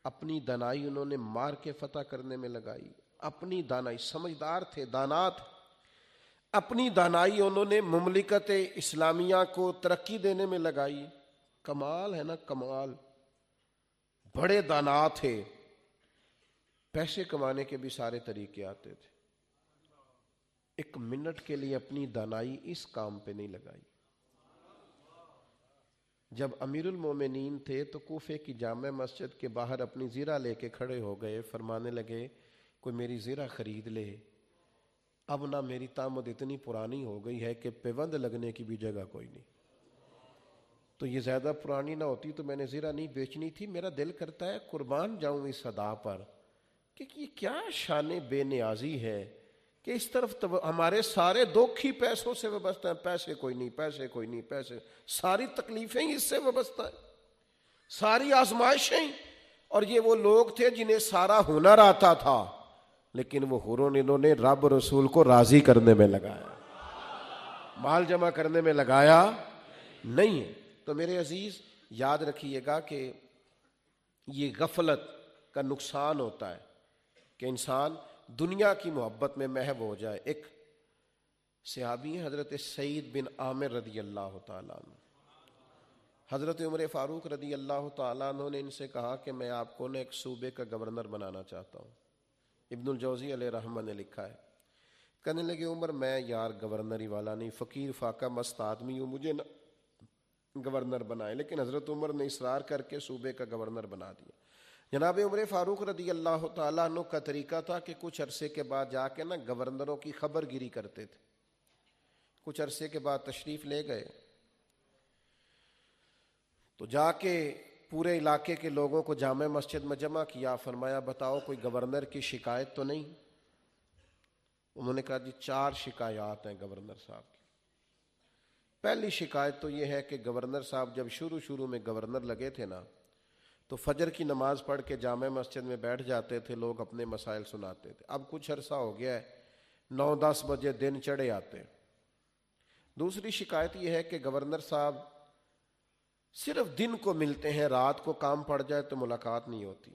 اپنی دانائی انہوں نے مار کے فتح کرنے میں لگائی، اپنی دانائی، سمجھدار تھے، دانا تھے، اپنی دانائی انہوں نے مملکت اسلامیہ کو ترقی دینے میں لگائی۔ کمال ہے نا، کمال، بڑے دانا تھے، پیسے کمانے کے بھی سارے طریقے آتے تھے، ایک منٹ کے لیے اپنی دانائی اس کام پہ نہیں لگائی۔ جب امیر المومنین تھے تو کوفے کی جامع مسجد کے باہر اپنی زیرہ لے کے کھڑے ہو گئے، فرمانے لگے کوئی میری زیرہ خرید لے، اب نہ میری تامد اتنی پرانی ہو گئی ہے کہ پیوند لگنے کی بھی جگہ کوئی نہیں، تو یہ زیادہ پرانی نہ ہوتی تو میں نے زیرہ نہیں بیچنی تھی، میرا دل کرتا ہے قربان جاؤں اس ادا پر کہ یہ کیا شان بے نیازی ہے کہ اس طرف ہمارے سارے دکھ ہی پیسوں سے وابستہ ہیں، پیسے کوئی نہیں، پیسے کوئی نہیں، پیسے، ساری تکلیفیں ہی اس سے وابستہ ہیں، ساری آزمائشیں۔ اور یہ وہ لوگ تھے جنہیں سارا ہنر آتا تھا، لیکن وہ ہنر انہوں نے رب رسول کو راضی کرنے میں لگایا، مال جمع کرنے میں لگایا نہیں ہے۔ تو میرے عزیز یاد رکھیے گا کہ یہ غفلت کا نقصان ہوتا ہے کہ انسان دنیا کی محبت میں محو ہو جائے۔ ایک صحابی ہیں حضرت سعید بن عامر رضی اللہ تعالیٰ عنہ، حضرت عمر فاروق رضی اللہ تعالیٰ عنہ نے ان سے کہا کہ میں آپ کو ایک صوبے کا گورنر بنانا چاہتا ہوں۔ ابن الجوزی علیہ رحمہ نے لکھا ہے، کہنے لگے عمر میں یار گورنری والا نہیں، فقیر فاقہ مست آدمی ہوں، مجھے نہ گورنر بنائے، لیکن حضرت عمر نے اصرار کر کے صوبے کا گورنر بنا دیا۔ جناب عمر فاروق رضی اللہ تعالیٰ عنہ کا طریقہ تھا کہ کچھ عرصے کے بعد جا کے نا گورنروں کی خبر گیری کرتے تھے۔ کچھ عرصے کے بعد تشریف لے گئے تو جا کے پورے علاقے کے لوگوں کو جامع مسجد میں جمع کیا، فرمایا بتاؤ کوئی گورنر کی شکایت تو نہیں؟ انہوں نے کہا جی 4 شکایات ہیں گورنر صاحب کی۔ پہلی شکایت تو یہ ہے کہ گورنر صاحب جب شروع میں گورنر لگے تھے نا تو فجر کی نماز پڑھ کے جامع مسجد میں بیٹھ جاتے تھے، لوگ اپنے مسائل سناتے تھے، اب کچھ عرصہ ہو گیا ہے 9-10 بجے دن چڑھے آتے۔ دوسری شکایت یہ ہے کہ گورنر صاحب صرف دن کو ملتے ہیں، رات کو کام پڑ جائے تو ملاقات نہیں ہوتی۔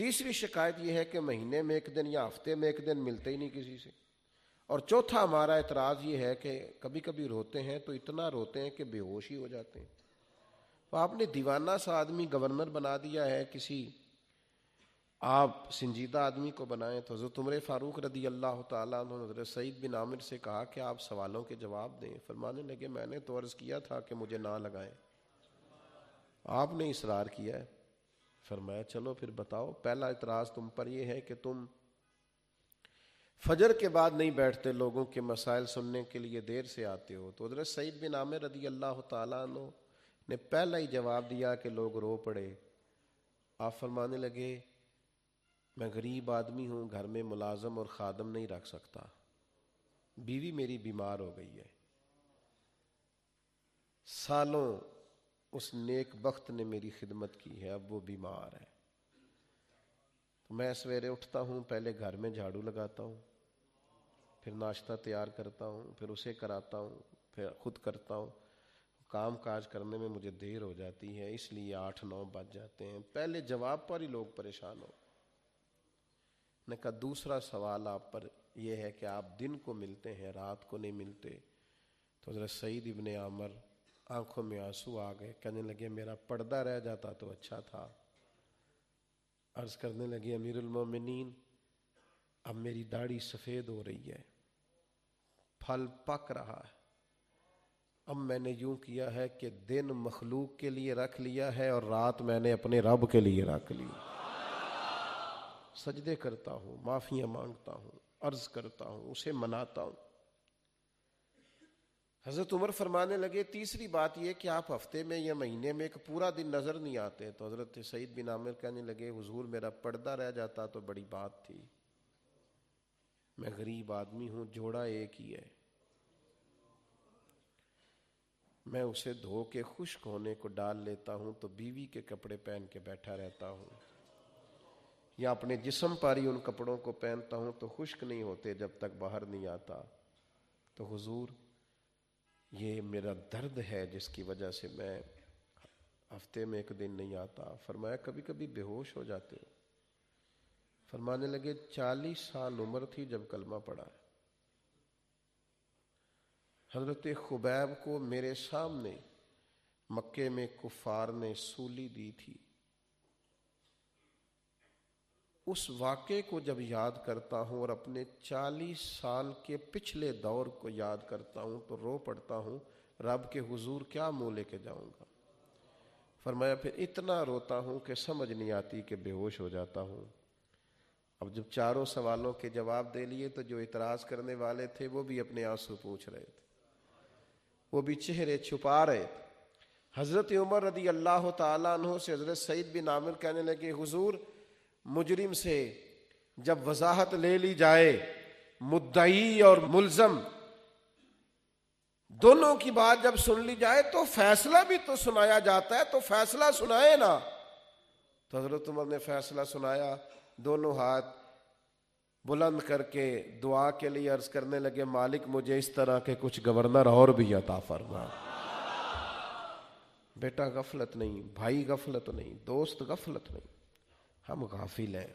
تیسری شکایت یہ ہے کہ مہینے میں ایک دن یا ہفتے میں ایک دن ملتے ہی نہیں کسی سے. اور چوتھا ہمارا اعتراض یہ ہے کہ کبھی کبھی روتے ہیں تو اتنا روتے ہیں کہ بے ہوش ہی ہو جاتے ہیں. تو آپ نے دیوانہ سا آدمی گورنر بنا دیا ہے. کسی آپ سنجیدہ آدمی کو بنائیں. تو حضرت عمر فاروق رضی اللہ تعالیٰ عنہ نے حضرت سعید بن عامر سے کہا کہ آپ سوالوں کے جواب دیں. فرمانے لگے میں نے تو عرض کیا تھا کہ مجھے نہ لگائیں, آپ نے اصرار کیا ہے. فرمایا چلو پھر بتاؤ. پہلا اعتراض تم پر یہ ہے کہ تم فجر کے بعد نہیں بیٹھتے, لوگوں کے مسائل سننے کے لیے دیر سے آتے ہو. تو حضرت سعید بن عامر رضی اللہ تعالیٰ عنہ نے پہلا ہی جواب دیا کہ لوگ رو پڑے. آپ فرمانے لگے میں غریب آدمی ہوں, گھر میں ملازم اور خادم نہیں رکھ سکتا, بیوی میری بیمار ہو گئی ہے, سالوں اس نیک بخت نے میری خدمت کی ہے, اب وہ بیمار ہے. تو میں سویرے اٹھتا ہوں, پہلے گھر میں جھاڑو لگاتا ہوں, پھر ناشتہ تیار کرتا ہوں, پھر اسے کراتا ہوں, پھر خود کرتا ہوں. کام کاج کرنے میں مجھے دیر ہو جاتی ہے, اس لیے 8-9 بج جاتے ہیں. پہلے جواب پر ہی لوگ پریشان ہو. نے کہا دوسرا سوال آپ پر یہ ہے کہ آپ دن کو ملتے ہیں, رات کو نہیں ملتے. تو حضرت سعید ابن عامر آنکھوں میں آنسو آ گئے, کہنے لگے میرا پردہ رہ جاتا تو اچھا تھا. عرض کرنے لگے امیر المومنین اب میری داڑھی سفید ہو رہی ہے, پھل پک رہا ہے, اب میں نے یوں کیا ہے کہ دن مخلوق کے لیے رکھ لیا ہے اور رات میں نے اپنے رب کے لیے رکھ لی. سجدے کرتا ہوں, معافیاں مانگتا ہوں, عرض کرتا ہوں, اسے مناتا ہوں. حضرت عمر فرمانے لگے تیسری بات یہ کہ آپ ہفتے میں یا مہینے میں ایک پورا دن نظر نہیں آتے. تو حضرت سعید بن عامر کہنے لگے حضور میرا پردہ رہ جاتا تو بڑی بات تھی, میں غریب آدمی ہوں, جوڑا ایک ہی ہے, میں اسے دھو کے خشک ہونے کو ڈال لیتا ہوں تو بیوی کے کپڑے پہن کے بیٹھا رہتا ہوں, یا اپنے جسم پر ہی ان کپڑوں کو پہنتا ہوں تو خشک نہیں ہوتے جب تک باہر نہیں آتا. تو حضور یہ میرا درد ہے جس کی وجہ سے میں ہفتے میں ایک دن نہیں آتا. فرمایا کبھی کبھی بے ہوش ہو جاتے ہو. فرمانے لگے 40 سال عمر تھی جب کلمہ پڑھا. حضرت خبیب کو میرے سامنے مکے میں کفار نے سولی دی تھی. اس واقعے کو جب یاد کرتا ہوں اور اپنے 40 سال کے پچھلے دور کو یاد کرتا ہوں تو رو پڑتا ہوں, رب کے حضور کیا منہ لے کے جاؤں گا. فرمایا پھر اتنا روتا ہوں کہ سمجھ نہیں آتی کہ بے ہوش ہو جاتا ہوں. اب جب چاروں سوالوں کے جواب دے لیے تو جو اعتراض کرنے والے تھے وہ بھی اپنے آنسو پوچھ رہے تھے, وہ بھی چہرے چھپا رہے تھے. حضرت عمر رضی اللہ تعالیٰ عنہ سے حضرت سعید بن عامر کہنے لگے حضور مجرم سے جب وضاحت لے لی جائے, مدعی اور ملزم دونوں کی بات جب سن لی جائے تو فیصلہ بھی تو سنایا جاتا ہے, تو فیصلہ سنائے نا. تو حضرت عمر نے فیصلہ سنایا, دونوں ہاتھ بلند کر کے دعا کے لیے عرض کرنے لگے مالک مجھے اس طرح کے کچھ گورنر اور بھی عطا فرما. بیٹا غفلت نہیں, بھائی غفلت نہیں, دوست غفلت نہیں, ہم غافل ہیں,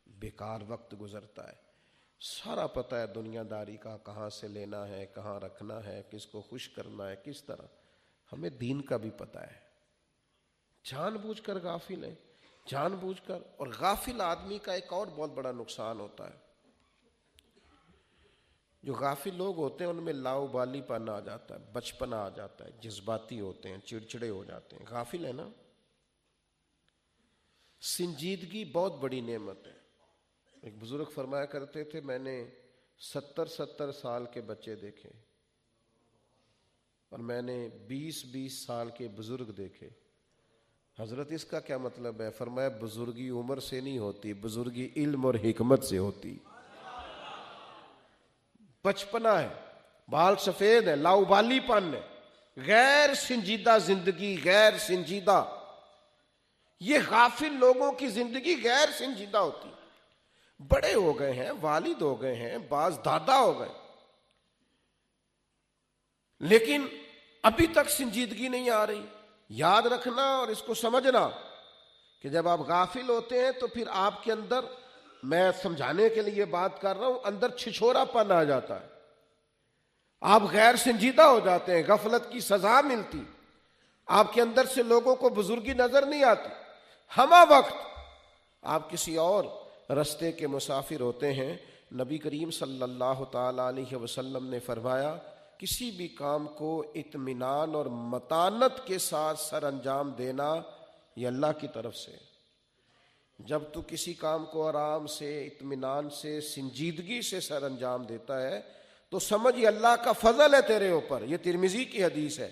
بیکار وقت گزرتا ہے. سارا پتہ ہے دنیا داری کا, کہاں سے لینا ہے, کہاں رکھنا ہے, کس کو خوش کرنا ہے, کس طرح. ہمیں دین کا بھی پتہ ہے, جان بوجھ کر غافل ہیں, جان بوجھ کر. اور غافل آدمی کا ایک اور بہت بڑا نقصان ہوتا ہے, جو غافل لوگ ہوتے ہیں ان میں لاؤبالی پن آ جاتا ہے, بچپنا آ جاتا ہے, جذباتی ہوتے ہیں, چڑچڑے ہو جاتے ہیں. غافل ہے نا. سنجیدگی بہت بڑی نعمت ہے. ایک بزرگ فرمایا کرتے تھے میں نے 70 سال کے بچے دیکھے اور میں نے 20 سال کے بزرگ دیکھے. حضرت اس کا کیا مطلب ہے؟ فرمایا بزرگی عمر سے نہیں ہوتی, بزرگی علم اور حکمت سے ہوتی. بچپنا ہے, بال سفید ہے, لاؤبالی پن ہے, غیر سنجیدہ زندگی, غیر سنجیدہ. یہ غافل لوگوں کی زندگی غیر سنجیدہ ہوتی. بڑے ہو گئے ہیں, والد ہو گئے ہیں, بعض دادا ہو گئے, لیکن ابھی تک سنجیدگی نہیں آ رہی. یاد رکھنا اور اس کو سمجھنا کہ جب آپ غافل ہوتے ہیں تو پھر آپ کے اندر، میں سمجھانے کے لیے بات کر رہا ہوں، اندر چھچھورا پن آ جاتا ہے، آپ غیر سنجیدہ ہو جاتے ہیں، غفلت کی سزا ملتی، آپ کے اندر سے لوگوں کو بزرگی نظر نہیں آتی، ہمہ وقت آپ کسی اور رستے کے مسافر ہوتے ہیں۔ نبی کریم صلی اللہ تعالی علیہ وسلم نے فرمایا، کسی بھی کام کو اطمینان اور متانت کے ساتھ سر انجام دینا یہ اللہ کی طرف سے۔ جب تو کسی کام کو آرام سے، اطمینان سے، سنجیدگی سے سر انجام دیتا ہے تو سمجھ یہ اللہ کا فضل ہے تیرے اوپر۔ یہ ترمذی کی حدیث ہے،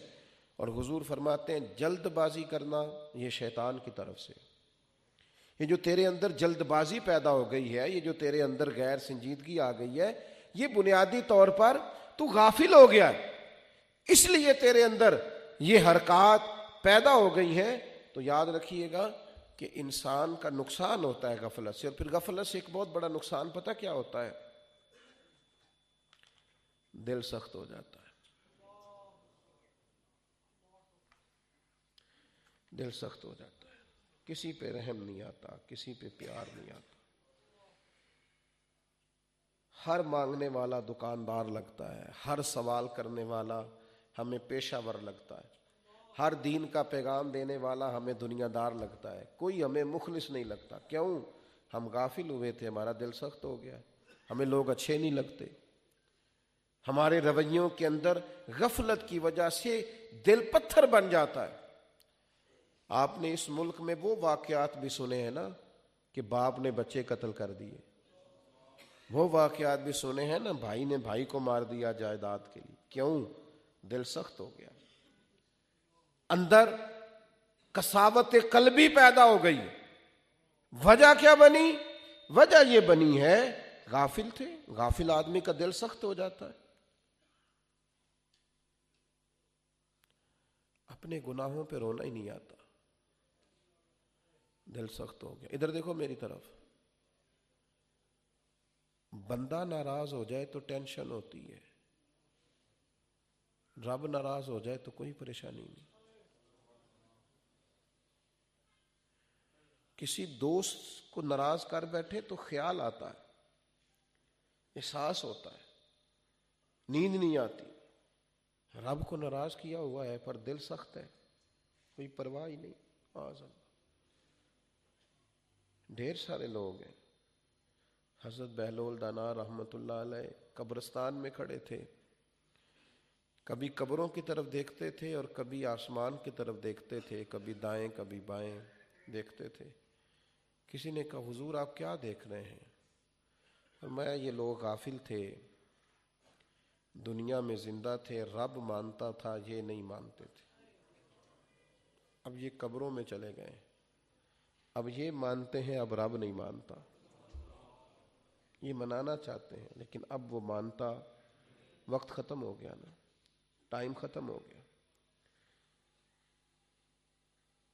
اور حضور فرماتے ہیں جلد بازی کرنا یہ شیطان کی طرف سے۔ یہ جو تیرے اندر جلد بازی پیدا ہو گئی ہے، یہ جو تیرے اندر غیر سنجیدگی آ گئی ہے، یہ بنیادی طور پر تو غافل ہو گیا ہے، اس لیے تیرے اندر یہ حرکات پیدا ہو گئی ہیں۔ تو یاد رکھیے گا کہ انسان کا نقصان ہوتا ہے غفلت سے، اور پھر غفلت سے ایک بہت بڑا نقصان پتہ کیا ہوتا ہے؟ دل سخت ہو جاتا ہے، دل سخت ہو جاتا ہے، کسی پہ رحم نہیں آتا، کسی پہ پیار نہیں آتا، ہر مانگنے والا دکاندار لگتا ہے، ہر سوال کرنے والا ہمیں پیشہ ور لگتا ہے، ہر دین کا پیغام دینے والا ہمیں دنیا دار لگتا ہے، کوئی ہمیں مخلص نہیں لگتا۔ کیوں؟ ہم غافل ہوئے تھے، ہمارا دل سخت ہو گیا، ہمیں لوگ اچھے نہیں لگتے، ہمارے رویوں کے اندر غفلت کی وجہ سے دل پتھر بن جاتا ہے۔ آپ نے اس ملک میں وہ واقعات بھی سنے ہیں نا کہ باپ نے بچے قتل کر دیے، وہ واقعات بھی سنے ہیں نا، بھائی نے بھائی کو مار دیا جائیداد کے لیے۔ کیوں؟ دل سخت ہو گیا، اندر قساوت قلبی پیدا ہو گئی۔ وجہ کیا بنی؟ وجہ یہ بنی ہے غافل تھے، غافل آدمی کا دل سخت ہو جاتا ہے، اپنے گناہوں پہ رونا ہی نہیں آتا، دل سخت ہو گیا۔ ادھر دیکھو میری طرف، بندہ ناراض ہو جائے تو ٹینشن ہوتی ہے، رب ناراض ہو جائے تو کوئی پریشانی نہیں۔ کسی دوست کو ناراض کر بیٹھے تو خیال آتا ہے، احساس ہوتا ہے، نیند نہیں آتی۔ رب کو ناراض کیا ہوا ہے پر دل سخت ہے، کوئی پرواہ ہی نہیں۔ آزم ڈھیر سارے لوگ ہیں، حضرت بہلول دانا رحمۃ اللہ علیہ قبرستان میں کھڑے تھے، کبھی قبروں کی طرف دیکھتے تھے اور کبھی آسمان کی طرف دیکھتے تھے، کبھی دائیں کبھی بائیں دیکھتے تھے۔ کسی نے کہا حضور آپ کیا دیکھ رہے ہیں؟ فرمایا یہ لوگ غافل تھے، دنیا میں زندہ تھے، رب مانتا تھا، یہ نہیں مانتے تھے، اب یہ قبروں میں چلے گئے، اب یہ مانتے ہیں، اب رب نہیں مانتا، یہ منانا چاہتے ہیں لیکن اب وہ مانتا، وقت ختم ہو گیا نا، ٹائم ختم ہو گیا،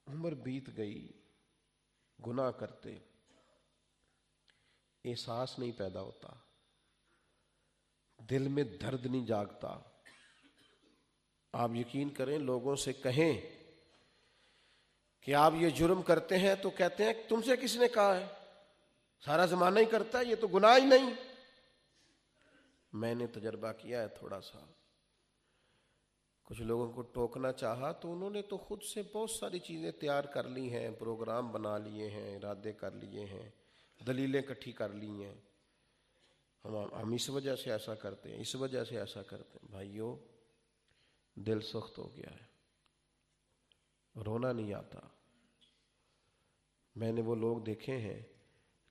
عمر بیت گئی، گناہ کرتے، احساس نہیں پیدا ہوتا، دل میں درد نہیں جاگتا۔ آپ یقین کریں، لوگوں سے کہیں کہ آپ یہ جرم کرتے ہیں تو کہتے ہیں تم سے کس نے کہا ہے، سارا زمانہ ہی کرتا ہے، یہ تو گناہ ہی نہیں۔ میں نے تجربہ کیا ہے تھوڑا سا، کچھ لوگوں کو ٹوکنا چاہا تو انہوں نے تو خود سے بہت ساری چیزیں تیار کر لی ہیں، پروگرام بنا لیے ہیں، ارادے کر لیے ہیں، دلیلیں اکٹھی کر لی ہیں، ہم اس وجہ سے ایسا کرتے ہیں، اس وجہ سے ایسا کرتے ہیں۔ بھائیو دل سخت ہو گیا ہے، رونا نہیں آتا۔ میں نے وہ لوگ دیکھے ہیں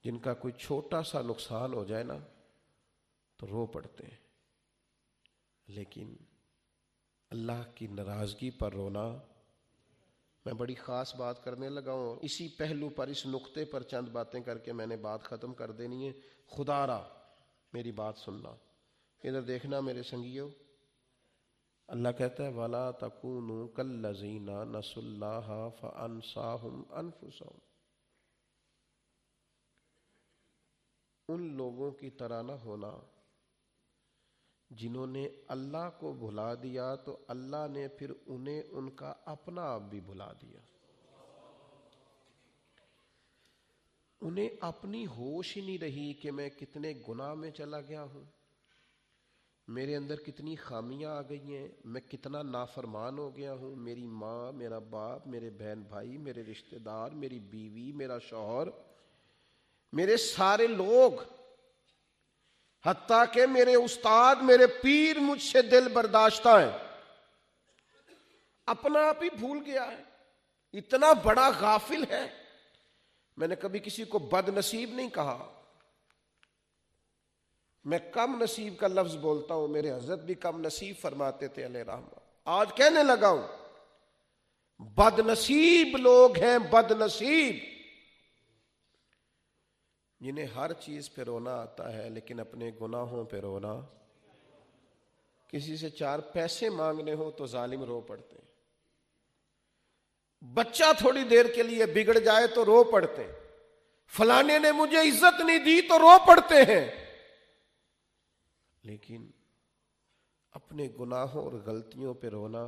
جن کا کوئی چھوٹا سا نقصان ہو جائے نا تو رو پڑتے ہیں، لیکن اللہ کی ناراضگی پر رونا۔ میں بڑی خاص بات کرنے لگا ہوں، اسی پہلو پر، اس نقطے پر چند باتیں کر کے میں نے بات ختم کر دینی ہے۔ خدا را میری بات سننا، ادھر دیکھنا میرے سنگیو۔ اللہ کہتا ہے وَلَا تَكُونُوا كَالَّذِينَ نَسُوا اللَّهَ فَأَنسَاهُمْ أَنفُسَهُمْ، ان لوگوں کی طرح نہ ہونا جنہوں نے اللہ کو بھلا دیا تو اللہ نے پھر انہیں ان کا اپنا آپ بھی بھلا دیا۔ انہیں اپنی ہوش ہی نہیں رہی کہ میں کتنے گناہ میں چلا گیا ہوں، میرے اندر کتنی خامیاں آ گئی ہیں، میں کتنا نافرمان ہو گیا ہوں. میری ماں، میرا باپ، میرے بہن بھائی، میرے رشتہ دار، میری بیوی، میرا شوہر، میرے سارے لوگ، حتیٰ کہ میرے استاد، میرے پیر مجھ سے دل برداشتہ ہیں. اپنا آپ ہی بھول گیا ہے، اتنا بڑا غافل ہے. میں نے کبھی کسی کو بد نصیب نہیں کہا، میں کم نصیب کا لفظ بولتا ہوں. میرے حضرت بھی کم نصیب فرماتے تھے علیہ رحمہ. آج کہنے لگا ہوں بد نصیب لوگ ہیں، بد نصیب، جنہیں ہر چیز پہ رونا آتا ہے لیکن اپنے گناہوں پہ رونا. کسی سے 4 پیسے مانگنے ہو تو ظالم رو پڑتے ہیں، بچہ تھوڑی دیر کے لیے بگڑ جائے تو رو پڑتے ہیں، فلانے نے مجھے عزت نہیں دی تو رو پڑتے ہیں. لیکن اپنے گناہوں اور غلطیوں پہ رونا،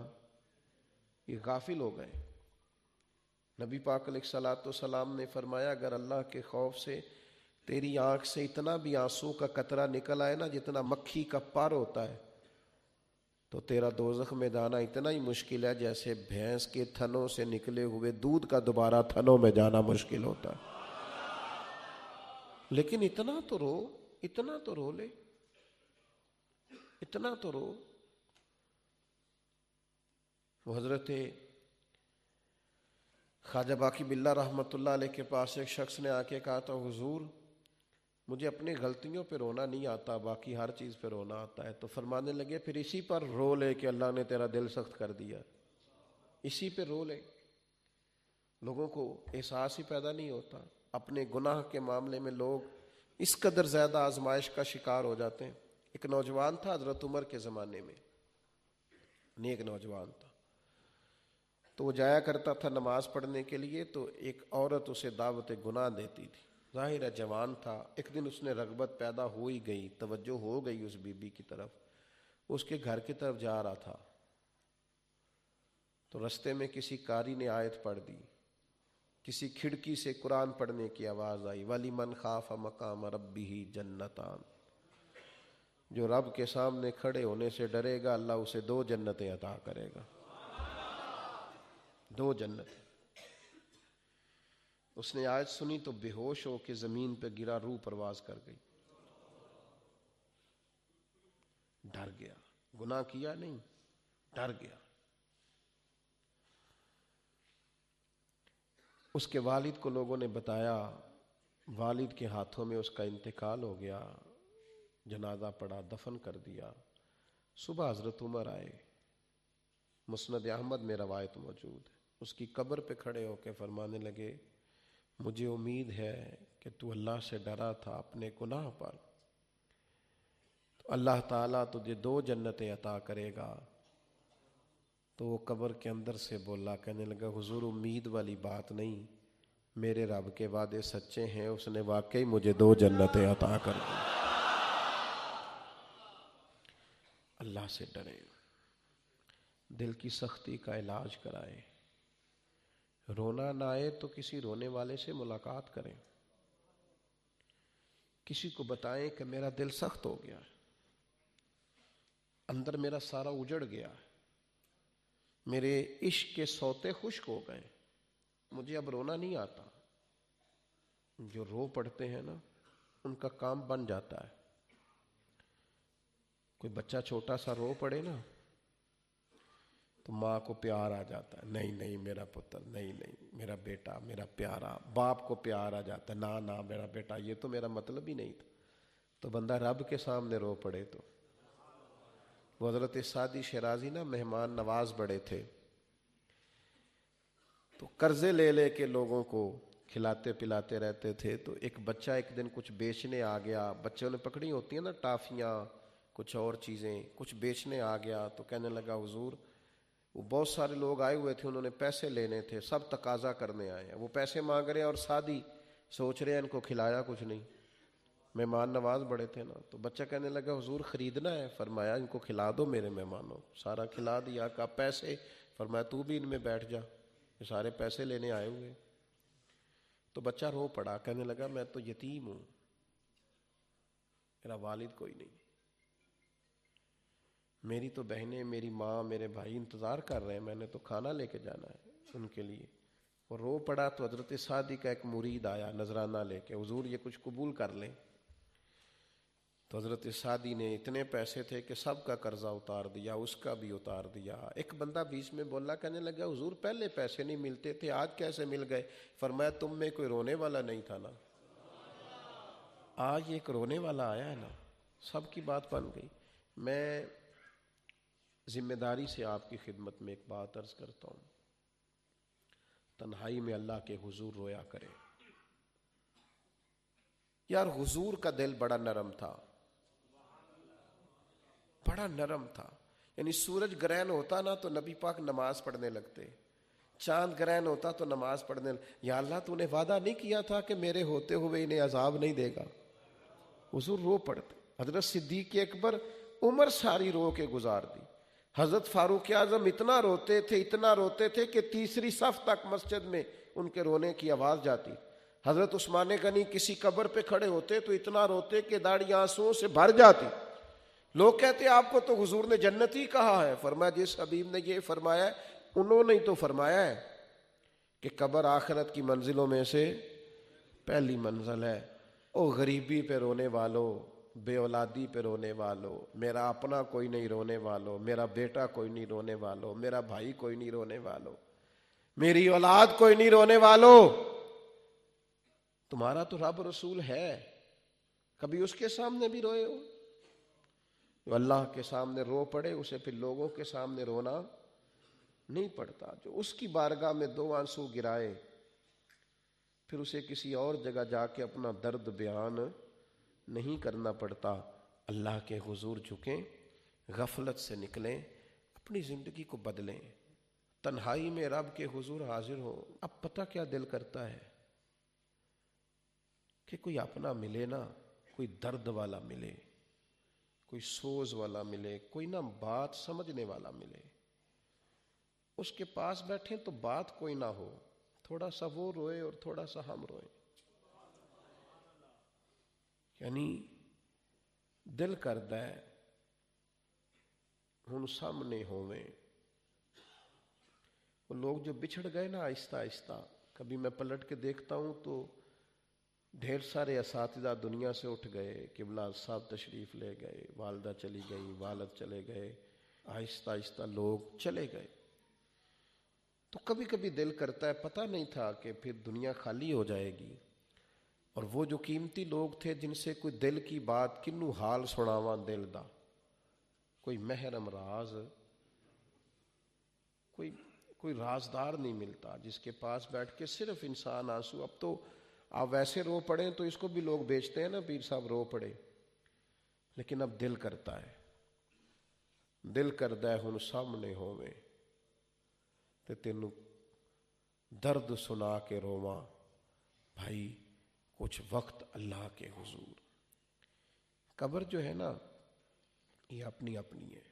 یہ غافل ہو گئے. نبی پاک علیہ الصلوۃ والسلام نے فرمایا اگر اللہ کے خوف سے تیری آنکھ سے اتنا بھی آنسو کا قطرہ نکل آئے نا جتنا مکھی کا پر ہوتا ہے، تو تیرا دوزخ میں جانا اتنا ہی مشکل ہے جیسے بھینس کے تھنوں سے نکلے ہوئے دودھ کا دوبارہ تھنوں میں جانا مشکل ہوتا ہے. لیکن اتنا تو رو، اتنا تو رو لے، اتنا تو رو. وہ حضرت خواجہ باقی باللہ رحمۃ اللہ علیہ کے پاس ایک شخص نے آ کے کہا تھا حضور مجھے اپنی غلطیوں پہ رونا نہیں آتا، باقی ہر چیز پہ رونا آتا ہے. تو فرمانے لگے پھر اسی پر رو لے کہ اللہ نے تیرا دل سخت کر دیا، اسی پہ رو لے. لوگوں کو احساس ہی پیدا نہیں ہوتا. اپنے گناہ کے معاملے میں لوگ اس قدر زیادہ آزمائش کا شکار ہو جاتے ہیں. ایک نوجوان تھا حضرت عمر کے زمانے میں، نیک نوجوان تھا، تو وہ جایا کرتا تھا نماز پڑھنے کے لیے، تو ایک عورت اسے دعوت گناہ دیتی تھی. ظاہر ہے جوان تھا. ایک دن اس نے رغبت پیدا ہو ہی گئی، توجہ ہو گئی اس بی بی کی طرف، اس کے گھر کی طرف جا رہا تھا تو رستے میں کسی قاری نے آیت پڑھ دی، کسی کھڑکی سے قرآن پڑھنے کی آواز آئی وَلِمَنْ خَافَ مَقَامَ رَبِّهِ جَنَّتَانِ، جو رب کے سامنے کھڑے ہونے سے ڈرے گا اللہ اسے 2 جنتیں عطا کرے گا. 2 جنتیں. اس نے آیت سنی تو بے ہوش ہو کے زمین پہ گرا، روح پرواز کر گئی. ڈر گیا، گناہ کیا نہیں، ڈر گیا. اس کے والد کو لوگوں نے بتایا، والد کے ہاتھوں میں اس کا انتقال ہو گیا. جنازہ پڑا، دفن کر دیا. صبح حضرت عمر آئے، مسند احمد میں روایت موجود ہے. اس کی قبر پہ کھڑے ہو کے فرمانے لگے مجھے امید ہے کہ تو اللہ سے ڈرا تھا اپنے گناہ پر، تو اللہ تعالیٰ تجھے 2 جنتیں عطا کرے گا. تو وہ قبر کے اندر سے بولا، کہنے لگا حضور امید والی بات نہیں، میرے رب کے وعدے سچے ہیں، اس نے واقعی مجھے 2 جنتیں عطا کر دی. اللہ سے ڈریں، دل کی سختی کا علاج کرائیں. رونا نہ آئے تو کسی رونے والے سے ملاقات کریں، کسی کو بتائیں کہ میرا دل سخت ہو گیا ہے، اندر میرا سارا اجڑ گیا ہے، میرے عشق کے سوتے خشک ہو گئے، مجھے اب رونا نہیں آتا. جو رو پڑتے ہیں نا ان کا کام بن جاتا ہے. کوئی بچہ چھوٹا سا رو پڑے نا تو ماں کو پیار آ جاتا ہے، نہیں نہیں میرا پتر، نہیں نہیں میرا بیٹا، میرا پیارا. باپ کو پیار آ جاتا ہے، نہ میرا بیٹا، یہ تو میرا مطلب ہی نہیں تھا. تو بندہ رب کے سامنے رو پڑے تو. وہ حضرت سعدی شیرازی نا مہمان نواز بڑے تھے، تو قرضے لے لے کے لوگوں کو کھلاتے پلاتے رہتے تھے. تو ایک بچہ ایک دن کچھ بیچنے آ گیا، بچوں نے پکڑی ہوتی ہیں نا ٹافیاں، کچھ اور چیزیں، کچھ بیچنے آ گیا. تو کہنے لگا حضور وہ بہت سارے لوگ آئے ہوئے تھے، انہوں نے پیسے لینے تھے، سب تقاضا کرنے آئے ہیں، وہ پیسے مانگ رہے ہیں اور سعدی سوچ رہے ہیں ان کو کھلایا کچھ نہیں، مہمان نواز بڑے تھے نا. تو بچہ کہنے لگا حضور خریدنا ہے؟ فرمایا ان کو کھلا دو میرے مہمانوں. سارا کھلا دیا. کہا پیسے؟ فرمایا تو بھی ان میں بیٹھ جا، یہ سارے پیسے لینے آئے ہوئے. تو بچہ رو پڑا، کہنے لگا میں تو یتیم ہوں، میرا والد کوئی نہیں، میری تو بہنیں، میری ماں، میرے بھائی انتظار کر رہے ہیں، میں نے تو کھانا لے کے جانا ہے ان کے لیے۔ وہ رو پڑا تو حضرت سعدی کا ایک مرید آیا نذرانہ لے کے، حضور یہ کچھ قبول کر لیں۔ تو حضرت سعدی نے اتنے پیسے تھے کہ سب کا قرضہ اتار دیا، اس کا بھی اتار دیا۔ ایک بندہ بیچ میں بولا، کہنے لگا حضور پہلے پیسے نہیں ملتے تھے، آج کیسے مل گئے؟ فرمایا تم میں کوئی رونے والا نہیں تھا نا، آج ایک رونے والا آیا ہے نا، سب کی بات بن گئی۔ میں ذمہ داری سے آپ کی خدمت میں ایک بات عرض کرتا ہوں، تنہائی میں اللہ کے حضور رویا کرے۔ یار حضور کا دل بڑا نرم تھا، بڑا نرم تھا، یعنی سورج گرہن ہوتا نا تو نبی پاک نماز پڑھنے لگتے، چاند گرہن ہوتا تو نماز پڑھنے یا اللہ تو نے وعدہ نہیں کیا تھا کہ میرے ہوتے ہوئے انہیں عذاب نہیں دے گا؟ حضور رو پڑتے۔ حضرت صدیق اکبر عمر ساری رو کے گزار دی، حضرت فاروق اعظم اتنا روتے تھے کہ تیسری صف تک مسجد میں ان کے رونے کی آواز جاتی۔ حضرت عثمان غنی کسی قبر پہ کھڑے ہوتے تو اتنا روتے کہ داڑھی آنسوؤں سے بھر جاتی۔ لوگ کہتے آپ کو تو حضور نے جنتی کہا ہے، فرمایا جس حبیب نے یہ فرمایا ہے انہوں نے تو فرمایا ہے کہ قبر آخرت کی منزلوں میں سے پہلی منزل ہے۔ او غریبی پہ رونے والو، بے اولادی پہ رونے والو، میرا اپنا کوئی نہیں رونے والو، میرا بیٹا کوئی نہیں رونے والو، میرا بھائی کوئی نہیں رونے والو، میری اولاد کوئی نہیں رونے والو، تمہارا تو رب رسول ہے، کبھی اس کے سامنے بھی روئے ہو؟ جو اللہ کے سامنے رو پڑے اسے پھر لوگوں کے سامنے رونا نہیں پڑتا۔ جو اس کی بارگاہ میں دو آنسو گرائے پھر اسے کسی اور جگہ جا کے اپنا درد بیان نہیں کرنا پڑتا۔ اللہ کے حضور جھکیں، غفلت سے نکلیں، اپنی زندگی کو بدلیں، تنہائی میں رب کے حضور حاضر ہو۔ اب پتہ کیا دل کرتا ہے کہ کوئی اپنا ملے نا، کوئی درد والا ملے، کوئی سوز والا ملے، کوئی نہ بات سمجھنے والا ملے، اس کے پاس بیٹھیں تو بات کوئی نہ ہو، تھوڑا سا وہ روئے اور تھوڑا سا ہم روئیں، یعنی دل کردا ہے ہن سامنے ہوویں۔ وہ لوگ جو بچھڑ گئے نا آہستہ آہستہ، کبھی میں پلٹ کے دیکھتا ہوں تو ڈھیر سارے اساتذہ دنیا سے اٹھ گئے، قبلہ صاحب تشریف لے گئے، والدہ چلی گئی، والد چلے گئے، آہستہ آہستہ لوگ چلے گئے، تو کبھی کبھی دل کرتا ہے پتہ نہیں تھا کہ پھر دنیا خالی ہو جائے گی، اور وہ جو قیمتی لوگ تھے جن سے کوئی دل کی بات کنوں حال سناواں دل دا، کوئی محرم راز، کوئی رازدار نہیں ملتا جس کے پاس بیٹھ کے صرف انسان آنسو۔ اب تو آپ ویسے رو پڑیں تو اس کو بھی لوگ بیچتے ہیں نا، پیر صاحب رو پڑے، لیکن اب دل کرتا ہے، دل کردا ہے ہن سامنے ہوویں تے تینوں درد سنا کے رواں بھائی کچھ وقت اللہ کے حضور۔ قبر جو ہے نا یہ اپنی اپنی ہے،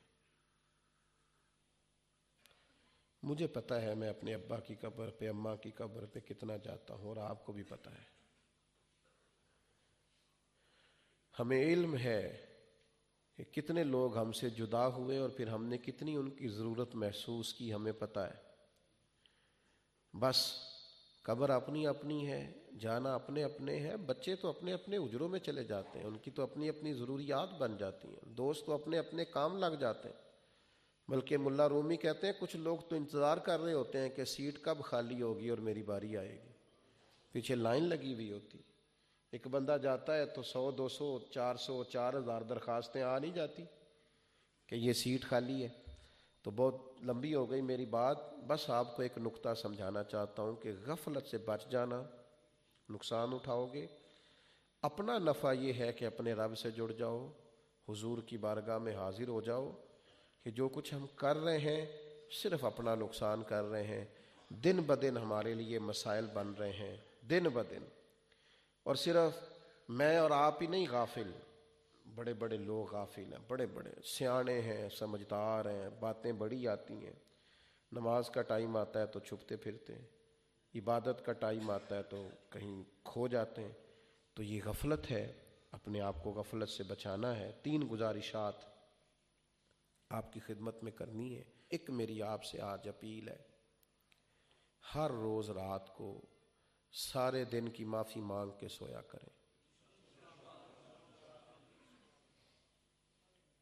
مجھے پتہ ہے میں اپنے ابا کی قبر پہ، اماں کی قبر پہ کتنا جاتا ہوں، اور آپ کو بھی پتہ ہے۔ ہمیں علم ہے کہ کتنے لوگ ہم سے جدا ہوئے اور پھر ہم نے کتنی ان کی ضرورت محسوس کی، ہمیں پتہ ہے۔ بس قبر اپنی اپنی ہے، جانا اپنے اپنے ہے، بچے تو اپنے اپنے اجروں میں چلے جاتے ہیں، ان کی تو اپنی اپنی ضروریات بن جاتی ہیں، دوست تو اپنے اپنے کام لگ جاتے ہیں۔ بلکہ ملا رومی کہتے ہیں کچھ لوگ تو انتظار کر رہے ہوتے ہیں کہ سیٹ کب خالی ہوگی اور میری باری آئے گی، پیچھے لائن لگی ہوئی ہوتی۔ ایک بندہ جاتا ہے تو 100 200 400 4000 درخواستیں آ نہیں جاتی کہ یہ سیٹ خالی ہے۔ تو بہت لمبی ہو گئی میری بات، بس آپ کو ایک نقطہ سمجھانا چاہتا ہوں کہ غفلت سے بچ جانا، نقصان اٹھاؤ گے۔ اپنا نفع یہ ہے کہ اپنے رب سے جڑ جاؤ، حضور کی بارگاہ میں حاضر ہو جاؤ کہ جو کچھ ہم کر رہے ہیں صرف اپنا نقصان کر رہے ہیں، دن بدن ہمارے لیے مسائل بن رہے ہیں، دن بدن، اور صرف میں اور آپ ہی نہیں غافل، بڑے بڑے لوگ غافل ہیں، بڑے بڑے سیانے ہیں، سمجھدار ہیں، باتیں بڑی آتی ہیں، نماز کا ٹائم آتا ہے تو چھپتے پھرتے ہیں، عبادت کا ٹائم آتا ہے تو کہیں کھو جاتے ہیں. تو یہ غفلت ہے، اپنے آپ کو غفلت سے بچانا ہے. 3 گزارشات آپ کی خدمت میں کرنی ہے. ایک میری آپ سے آج اپیل ہے، ہر روز رات کو سارے دن کی معافی مانگ کے سویا کریں.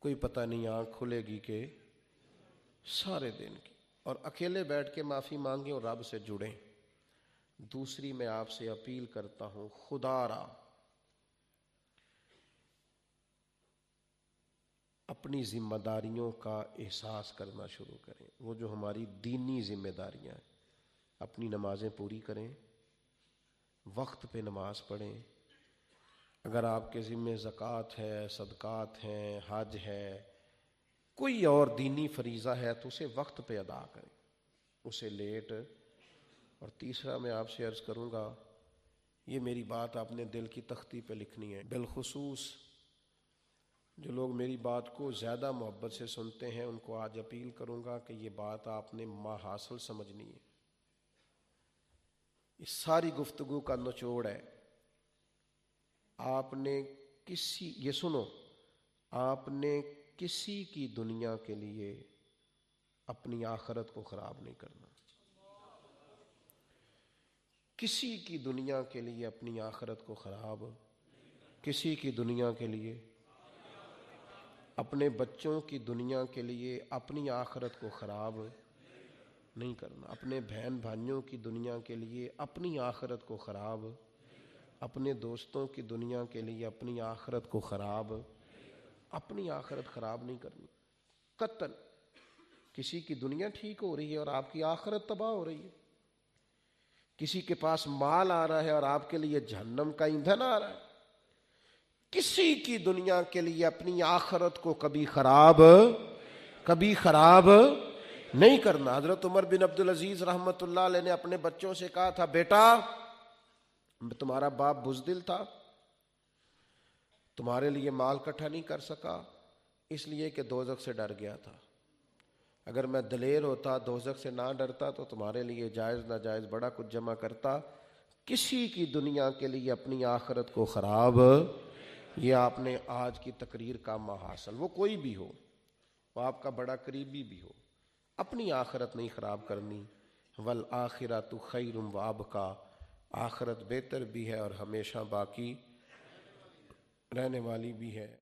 کوئی پتہ نہیں آنکھ کھلے گی کہ سارے دن کی، اور اکیلے بیٹھ کے معافی مانگیں اور رب سے جڑیں. دوسری میں آپ سے اپیل کرتا ہوں، خدا را اپنی ذمہ داریوں کا احساس کرنا شروع کریں. وہ جو ہماری دینی ذمہ داریاں ہیں، اپنی نمازیں پوری کریں، وقت پہ نماز پڑھیں. اگر آپ کے ذمہ زکوٰۃ ہے، صدقات ہیں، حج ہے، کوئی اور دینی فریضہ ہے تو اسے وقت پہ ادا کریں، اسے لیٹ. اور تیسرا میں آپ سے عرض کروں گا، یہ میری بات آپ نے دل کی تختی پہ لکھنی ہے. بالخصوص جو لوگ میری بات کو زیادہ محبت سے سنتے ہیں ان کو آج اپیل کروں گا کہ یہ بات آپ نے ماحصل سمجھنی ہے. اس ساری گفتگو کا نچوڑ ہے، آپ نے یہ سنو، آپ نے کسی کی دنیا کے لیے اپنی آخرت کو خراب نہیں کرنا. کسی کی دنیا کے لیے اپنی آخرت کو خراب، کسی کی دنیا کے لیے، اپنے بچوں کی دنیا کے لیے اپنی آخرت کو خراب نہیں کرنا. اپنے بہن بھائیوں کی دنیا کے لیے اپنی آخرت کو خراب، اپنے دوستوں کی دنیا کے لیے اپنی آخرت کو خراب، اپنی آخرت خراب نہیں کرنی. قطعاً کسی کی دنیا ٹھیک ہو رہی ہے اور آپ کی آخرت تباہ ہو رہی ہے. کسی کے پاس مال آ رہا ہے اور آپ کے لیے جہنم کا ایندھن آ رہا ہے. کسی کی دنیا کے لیے اپنی آخرت کو کبھی خراب نہیں کرنا. حضرت عمر بن عبدالعزیز رحمۃ اللہ علیہ نے اپنے بچوں سے کہا تھا، بیٹا تمہارا باپ بزدل تھا، تمہارے لیے مال اکٹھا نہیں کر سکا اس لیے کہ دوزخ سے ڈر گیا تھا. اگر میں دلیر ہوتا، دوزخ سے نہ ڈرتا تو تمہارے لیے جائز ناجائز بڑا کچھ جمع کرتا. کسی کی دنیا کے لیے اپنی آخرت کو خراب، یہ آپ نے آج کی تقریر کا محاصل، وہ کوئی بھی ہو، وہ آپ کا بڑا قریبی بھی ہو، اپنی آخرت نہیں خراب کرنی. والآخرۃ خیر وابقیٰ، آخرت بہتر بھی ہے اور ہمیشہ باقی رہنے والی بھی ہے.